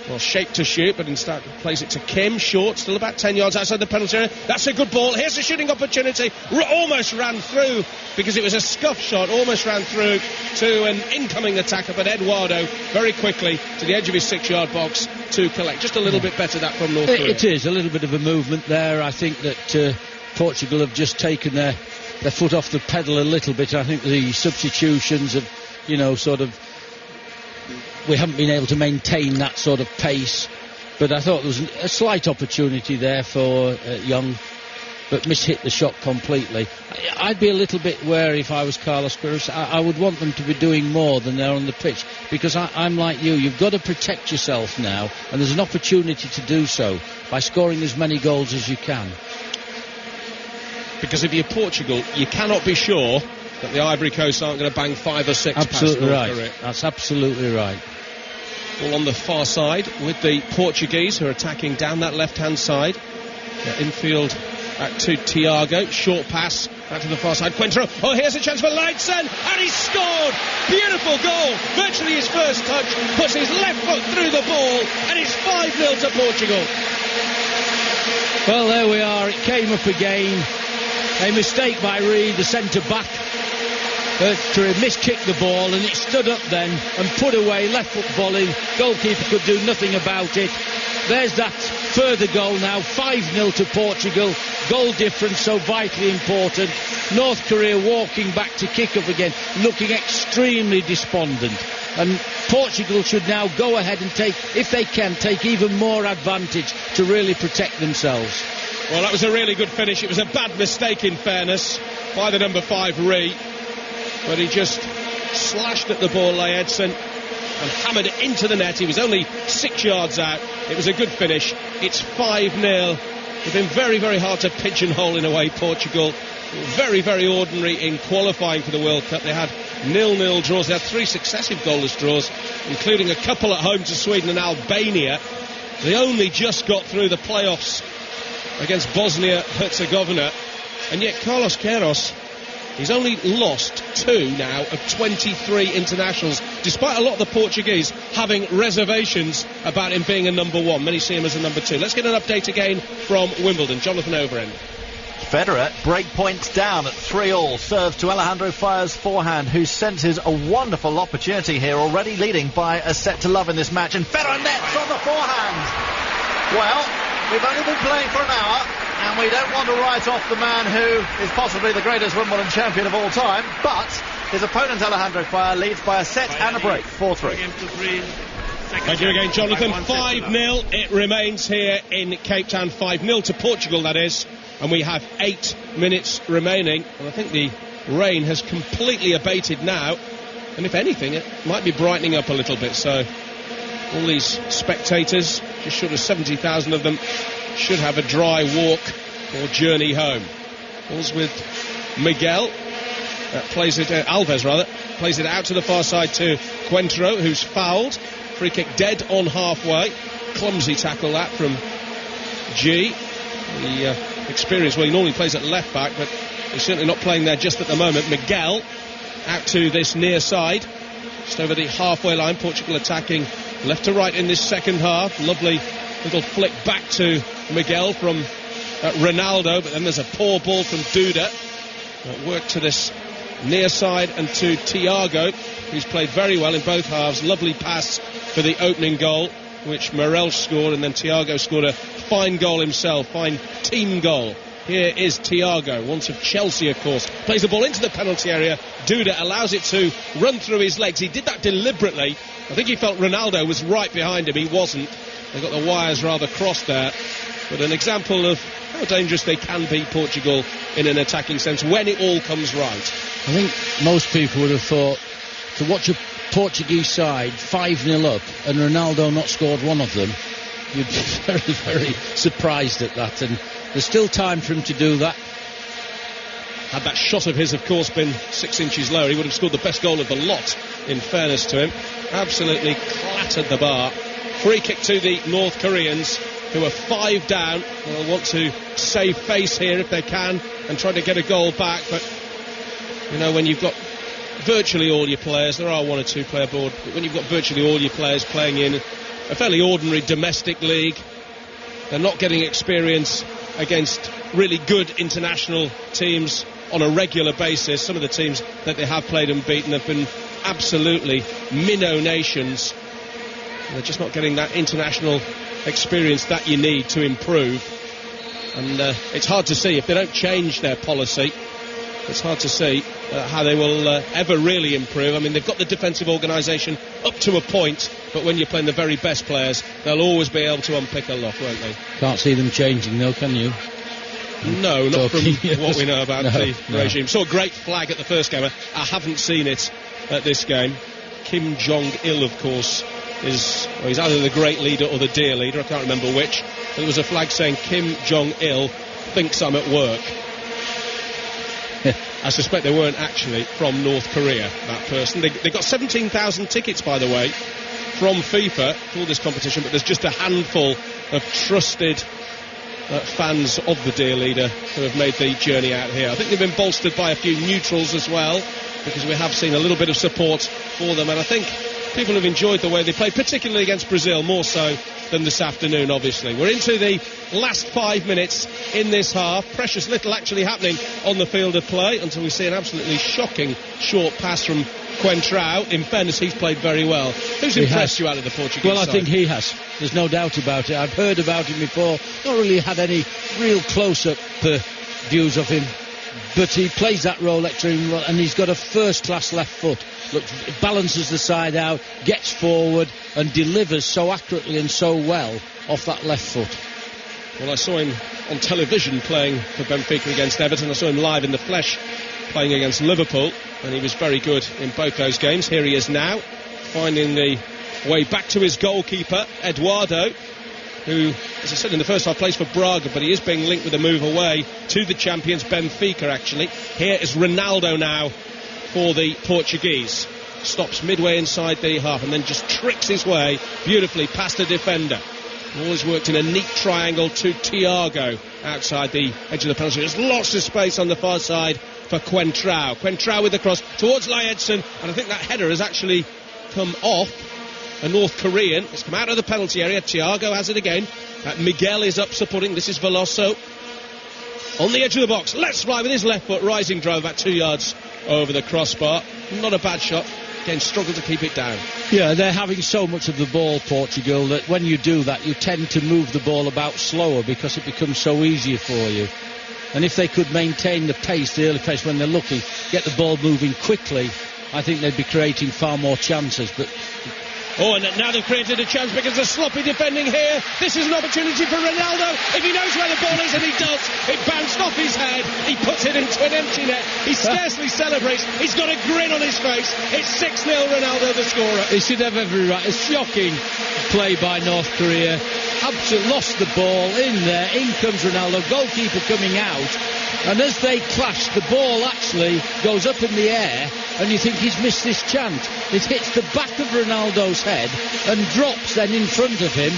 Well, shape to shoot, but instead plays it to Kim. Short, still about 10 yards outside the penalty area. That's a good ball. Here's a shooting opportunity. Almost ran through, because it was a scuff shot. Almost ran through to an incoming attacker, but Eduardo very quickly to the edge of his 6-yard box to collect. Just a little bit better that from North Korea. It is a little bit of a movement there. I think that Portugal have just taken their foot off the pedal a little bit. I think the substitutions have, sort of, we haven't been able to maintain that sort of pace, but I thought there was a slight opportunity there for Young, but mishit the shot completely. I'd be a little bit wary if I was Carlos Queiroz. I would want them to be doing more than they're on the pitch, because I'm like you've got to protect yourself now, and there's an opportunity to do so by scoring as many goals as you can. Because if you're Portugal, you cannot be sure that the Ivory Coast aren't going to bang 5 or 6 absolutely past right. Korea. That's absolutely right. All on the far side with the Portuguese, who are attacking down that left-hand side. Infield out to Thiago. Short pass out to the far side. Cointreau. Oh, here's a chance for Leidsen, and he's scored! Beautiful goal! Virtually his first touch. Puts his left foot through the ball, and it's 5-0 to Portugal. Well, there we are. It came up again. A mistake by Reid, the centre-back, to miskick the ball, and it stood up then and put away, left foot volley. Goalkeeper could do nothing about it. There's that further goal now, 5-0 to Portugal. Goal difference so vitally important. North Korea walking back to kick up again, looking extremely despondent. And Portugal should now go ahead and if they can, take even more advantage to really protect themselves. Well, that was a really good finish. It was a bad mistake, in fairness, by the number 5, Ree. But he just slashed at the ball, Edson, and hammered it into the net. He was only 6 yards out. It was a good finish. It's 5-0. It's been very, very hard to pigeonhole in a way, Portugal. Very, very ordinary in qualifying for the World Cup. They had 0-0 draws. They had 3 successive goalless draws, including a couple at home to Sweden and Albania. They only just got through the playoffs against Bosnia-Herzegovina, and yet Carlos Queiroz, he's only lost 2 now of 23 internationals, despite a lot of the Portuguese having reservations about him being a number 1. Many see him as a number 2. Let's get an update again from Wimbledon. Jonathan Overend. Federer break points down at 3-all, serves to Alejandro Faya's forehand, who senses a wonderful opportunity here, already leading by a set to love in this match, and Federer nets on the forehand. Well, we've only been playing for an hour, and we don't want to write off the man who is possibly the greatest Wimbledon champion of all time, but his opponent Alejandro Faya leads by a set and a break, 4-3. Thank you again, Jonathan. 5-0 it remains here in Cape Town. 5-0 to Portugal, that is, and we have 8 minutes remaining, and I think the rain has completely abated now, and if anything it might be brightening up a little bit, so all these spectators, just short of 70,000 of them, should have a dry walk or journey home. Ball's with Miguel. Alves plays it out to the far side to Cointreau, who's fouled. Free kick dead on halfway. Clumsy tackle that from G. The experience, well, he normally plays at left back, but he's certainly not playing there just at the moment. Miguel out to this near side, just over the halfway line. Portugal attacking left to right in this second half. Lovely little flick back to Miguel from Ronaldo, but then there's a poor ball from Duda. Work to this near side and to Thiago, who's played very well in both halves. Lovely pass for the opening goal, which Morel scored, and then Thiago scored a fine goal himself, fine team goal. Here is Thiago, once of Chelsea, of course. Plays the ball into the penalty area. Duda allows it to run through his legs. He did that deliberately. I think he felt Ronaldo was right behind him. He wasn't. They got the wires rather crossed there. But an example of how dangerous they can be, Portugal, in an attacking sense, when it all comes right. I think most people would have thought, to watch a Portuguese side 5-0 up and Ronaldo not scored one of them, you'd be very, very surprised at that. And there's still time for him to do that. Had that shot of his, of course, been 6 inches lower, he would have scored the best goal of the lot, in fairness to him. Absolutely clattered the bar. Free kick to the North Koreans, who are 5 down. They'll want to save face here if they can and try to get a goal back. But, you know, when you've got virtually all your players, there are 1 or 2 player board, but when you've got virtually all your players playing in a fairly ordinary domestic league. They're not getting experience against really good international teams on a regular basis. Some of the teams that they have played and beaten have been absolutely minnow nations. They're just not getting that international experience that you need to improve. And it's hard to see if they don't change their policy. It's hard to see how they will ever really improve. I mean, they've got the defensive organisation up to a point, but when you're playing the very best players, they'll always be able to unpick a lock, won't they? Can't see them changing, though, can you? No, not from what we know about the regime. Saw a great flag at the first game. I haven't seen it at this game. Kim Jong-il, of course, he's either the great leader or the dear leader. I can't remember which. There was a flag saying Kim Jong-il thinks I'm at work. I suspect they weren't actually from North Korea, that person. They got 17,000 tickets, by the way, from FIFA for this competition, but there's just a handful of trusted fans of the dear leader who have made the journey out here. I think they've been bolstered by a few neutrals as well, because we have seen a little bit of support for them, and I think people have enjoyed the way they played, particularly against Brazil, more so than this afternoon, obviously. We're into the last 5 minutes in this half. Precious little actually happening on the field of play until we see an absolutely shocking short pass from Coentrão. In fairness, he's played very well. Who's impressed you out of the Portuguese Well, I side? think he has. There's no doubt about it. I've heard about him before. Not really had any real close-up views of him. But he plays that role extremely well, and he's got a first-class left foot. Look, balances the side out, gets forward, and delivers so accurately and so well off that left foot. Well, I saw him on television playing for Benfica against Everton. I saw him live in the flesh playing against Liverpool, and he was very good in both those games. Here he is now, finding the way back to his goalkeeper, Eduardo, who, as I said in the first half, plays for Braga, but he is being linked with a move away to the champions Benfica, actually. Here is Ronaldo now for the Portuguese. Stops midway inside the half and then just tricks his way beautifully past the defender. Always worked in a neat triangle to Thiago outside the edge of the penalty. There's lots of space on the far side for Coentrão. Coentrão with the cross towards Laedson, and I think that header has actually come off a North Korean. It's come out of the penalty area. Thiago has it again. Miguel is up supporting. This is Veloso on the edge of the box. Let's fly with his left foot. Rising drive about 2 yards over the crossbar. Not a bad shot. Again, struggle to keep it down. Yeah, they're having so much of the ball, Portugal, that when you do that, you tend to move the ball about slower because it becomes so easier for you. And if they could maintain the pace, the early pace when they're lucky, get the ball moving quickly, I think they'd be creating far more chances. But oh, and now they've created a chance because of sloppy defending here. This is an opportunity for Ronaldo. If he knows where the ball is, and he does, it bounced off his head. He puts it into an empty net. He scarcely celebrates. He's got a grin on his face. It's 6-0 Ronaldo, the scorer. He should have every right. A shocking play by North Korea. Absolutely lost the ball in there. In comes Ronaldo. Goalkeeper coming out. And as they clash, the ball actually goes up in the air, and you think he's missed this chance. It hits the back of Ronaldo's head and drops then in front of him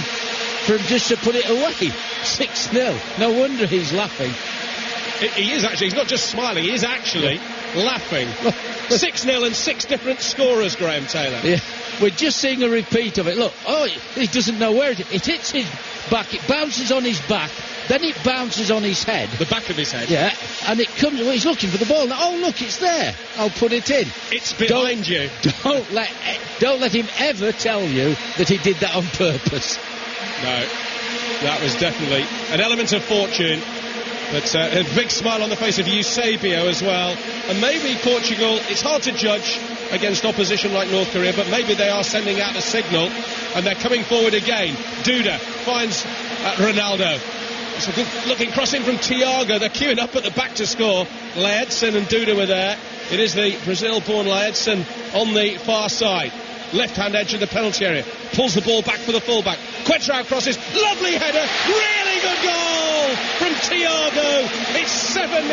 for him just to put it away. 6-0. No wonder he's laughing. He is actually. He's not just smiling. He is actually laughing. 6-0 and 6 different scorers, Graham Taylor. Yeah, we're just seeing a repeat of it. Look, he doesn't know where it hits his back. It bounces on his back. Then it bounces on his head. The back of his head. Yeah, and it comes. Well, he's looking for the ball. Now, oh, look, it's there. I'll put it in. It's behind you. Don't let him ever tell you that he did that on purpose. No, that was definitely an element of fortune. But a big smile on the face of Eusebio as well. And maybe Portugal, it's hard to judge against opposition like North Korea, but maybe they are sending out a signal and they're coming forward again. Duda finds Ronaldo. It's a good looking crossing from Thiago. They're queuing up at the back to score. Laedson and Duda were there. It is the Brazil-born Laedson on the far side. Left-hand edge of the penalty area. Pulls the ball back for the fullback. Coentrão crosses. Lovely header. Really good goal from Thiago. Thiago. It's 7-0.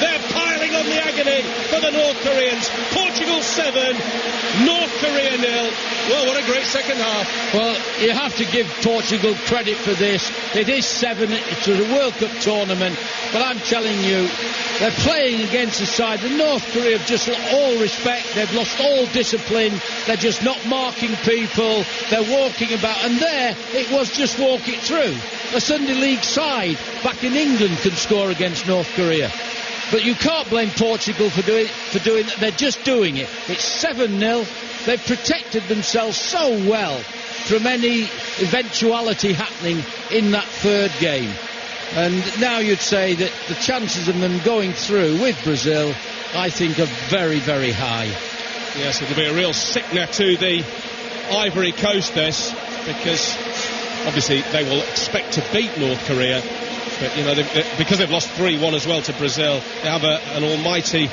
They're piling on the agony for the North Koreans. Portugal 7, North Korea 0. Well, what a great second half. Well, you have to give Portugal credit for this. It is 7. It's a World Cup tournament. But I'm telling you, they're playing against a side. The North Korea have just all respect. They've lost all discipline. They're just not marking people. They're walking about. And there, it was just walk it through. A Sunday League side back in England can score against North Korea. But you can't blame Portugal for doing that. They're just doing it. It's 7-0. They've protected themselves so well from any eventuality happening in that third game. And now you'd say that the chances of them going through with Brazil, I think, are very, very high. Yes, it'll be a real sickener to the Ivory Coast, this, because obviously they will expect to beat North Korea. But, you know, because they've lost 3-1 as well to Brazil, they have an almighty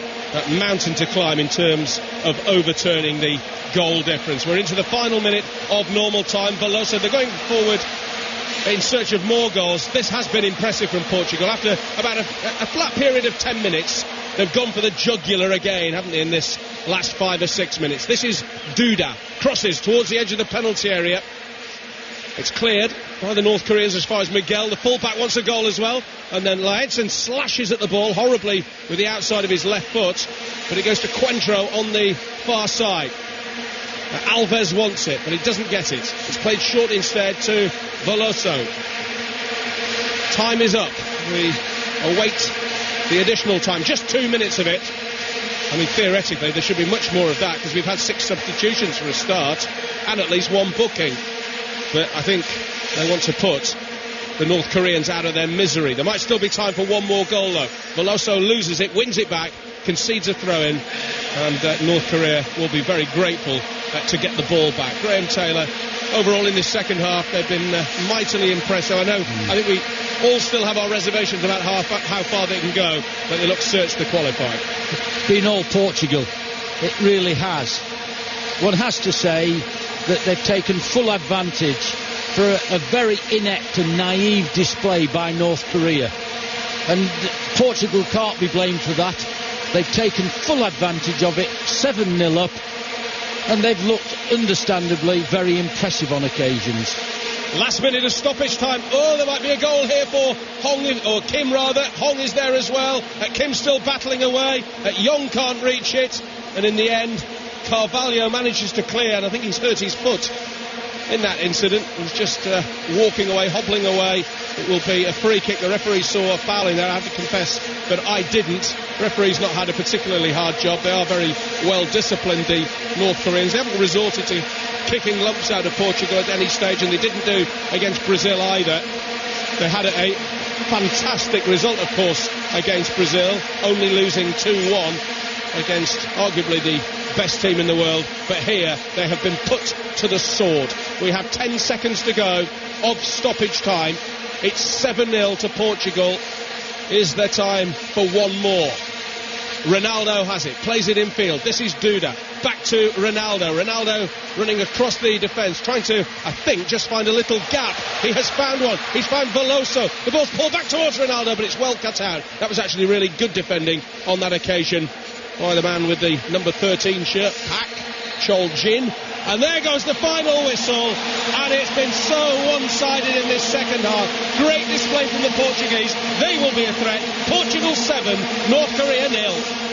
mountain to climb in terms of overturning the goal difference. We're into the final minute of normal time. Veloso, they're going forward in search of more goals. This has been impressive from Portugal. After about a flat period of 10 minutes, they've gone for the jugular again, haven't they, in this last 5 or 6 minutes. This is Duda. Crosses towards the edge of the penalty area. It's cleared by the North Koreans as far as Miguel. The fullback wants a goal as well. And then Laetsen slashes at the ball horribly with the outside of his left foot. But it goes to Coentrão on the far side. Alves wants it, but he doesn't get it. It's played short instead to Veloso. Time is up. We await the additional time. Just 2 minutes of it. I mean, theoretically, there should be much more of that because we've had 6 substitutions for a start and at least 1 booking. But I think they want to put the North Koreans out of their misery. There might still be time for 1 more goal, though. Veloso loses it, wins it back, concedes a throw-in, and North Korea will be very grateful to get the ball back. Graham Taylor, overall in this second half, they've been mightily impressive. I think we all still have our reservations about how far they can go, but they look certain to qualify. It's been all Portugal. It really has. One has to say that they've taken full advantage for a very inept and naive display by North Korea. And Portugal can't be blamed for that. They've taken full advantage of it, 7-0 up, and they've looked understandably very impressive on occasions. Last minute of stoppage time. Oh, there might be a goal here for Hong, or Kim rather. Hong is there as well. Kim still battling away. Young can't reach it, and in the end Carvalho manages to clear, and I think he's hurt his foot in that incident. He's just walking away, hobbling away. It will be a free kick. The referee saw a foul in there. I have to confess that I didn't. The referee's not had a particularly hard job. They are very well disciplined, the North Koreans. They haven't resorted to kicking lumps out of Portugal at any stage, and they didn't do against Brazil either. They had a fantastic result, of course, against Brazil, only losing 2-1 against arguably the best team in the world. But here they have been put to the sword. We have 10 seconds to go of stoppage time. It's 7-0 to Portugal. Is there time for 1 more? Ronaldo has it, plays it in field. This is Duda. Back to Ronaldo. Ronaldo running across the defence, trying to, I think, just find a little gap. He has found one. He's found Veloso. The ball's pulled back towards Ronaldo, but it's well cut out. That was actually really good defending on that occasion by the man with the number 13 shirt, Pak Chol-jin. And there goes the final whistle, and it's been so one-sided in this second half. Great display from the Portuguese. They will be a threat. Portugal 7, North Korea 0.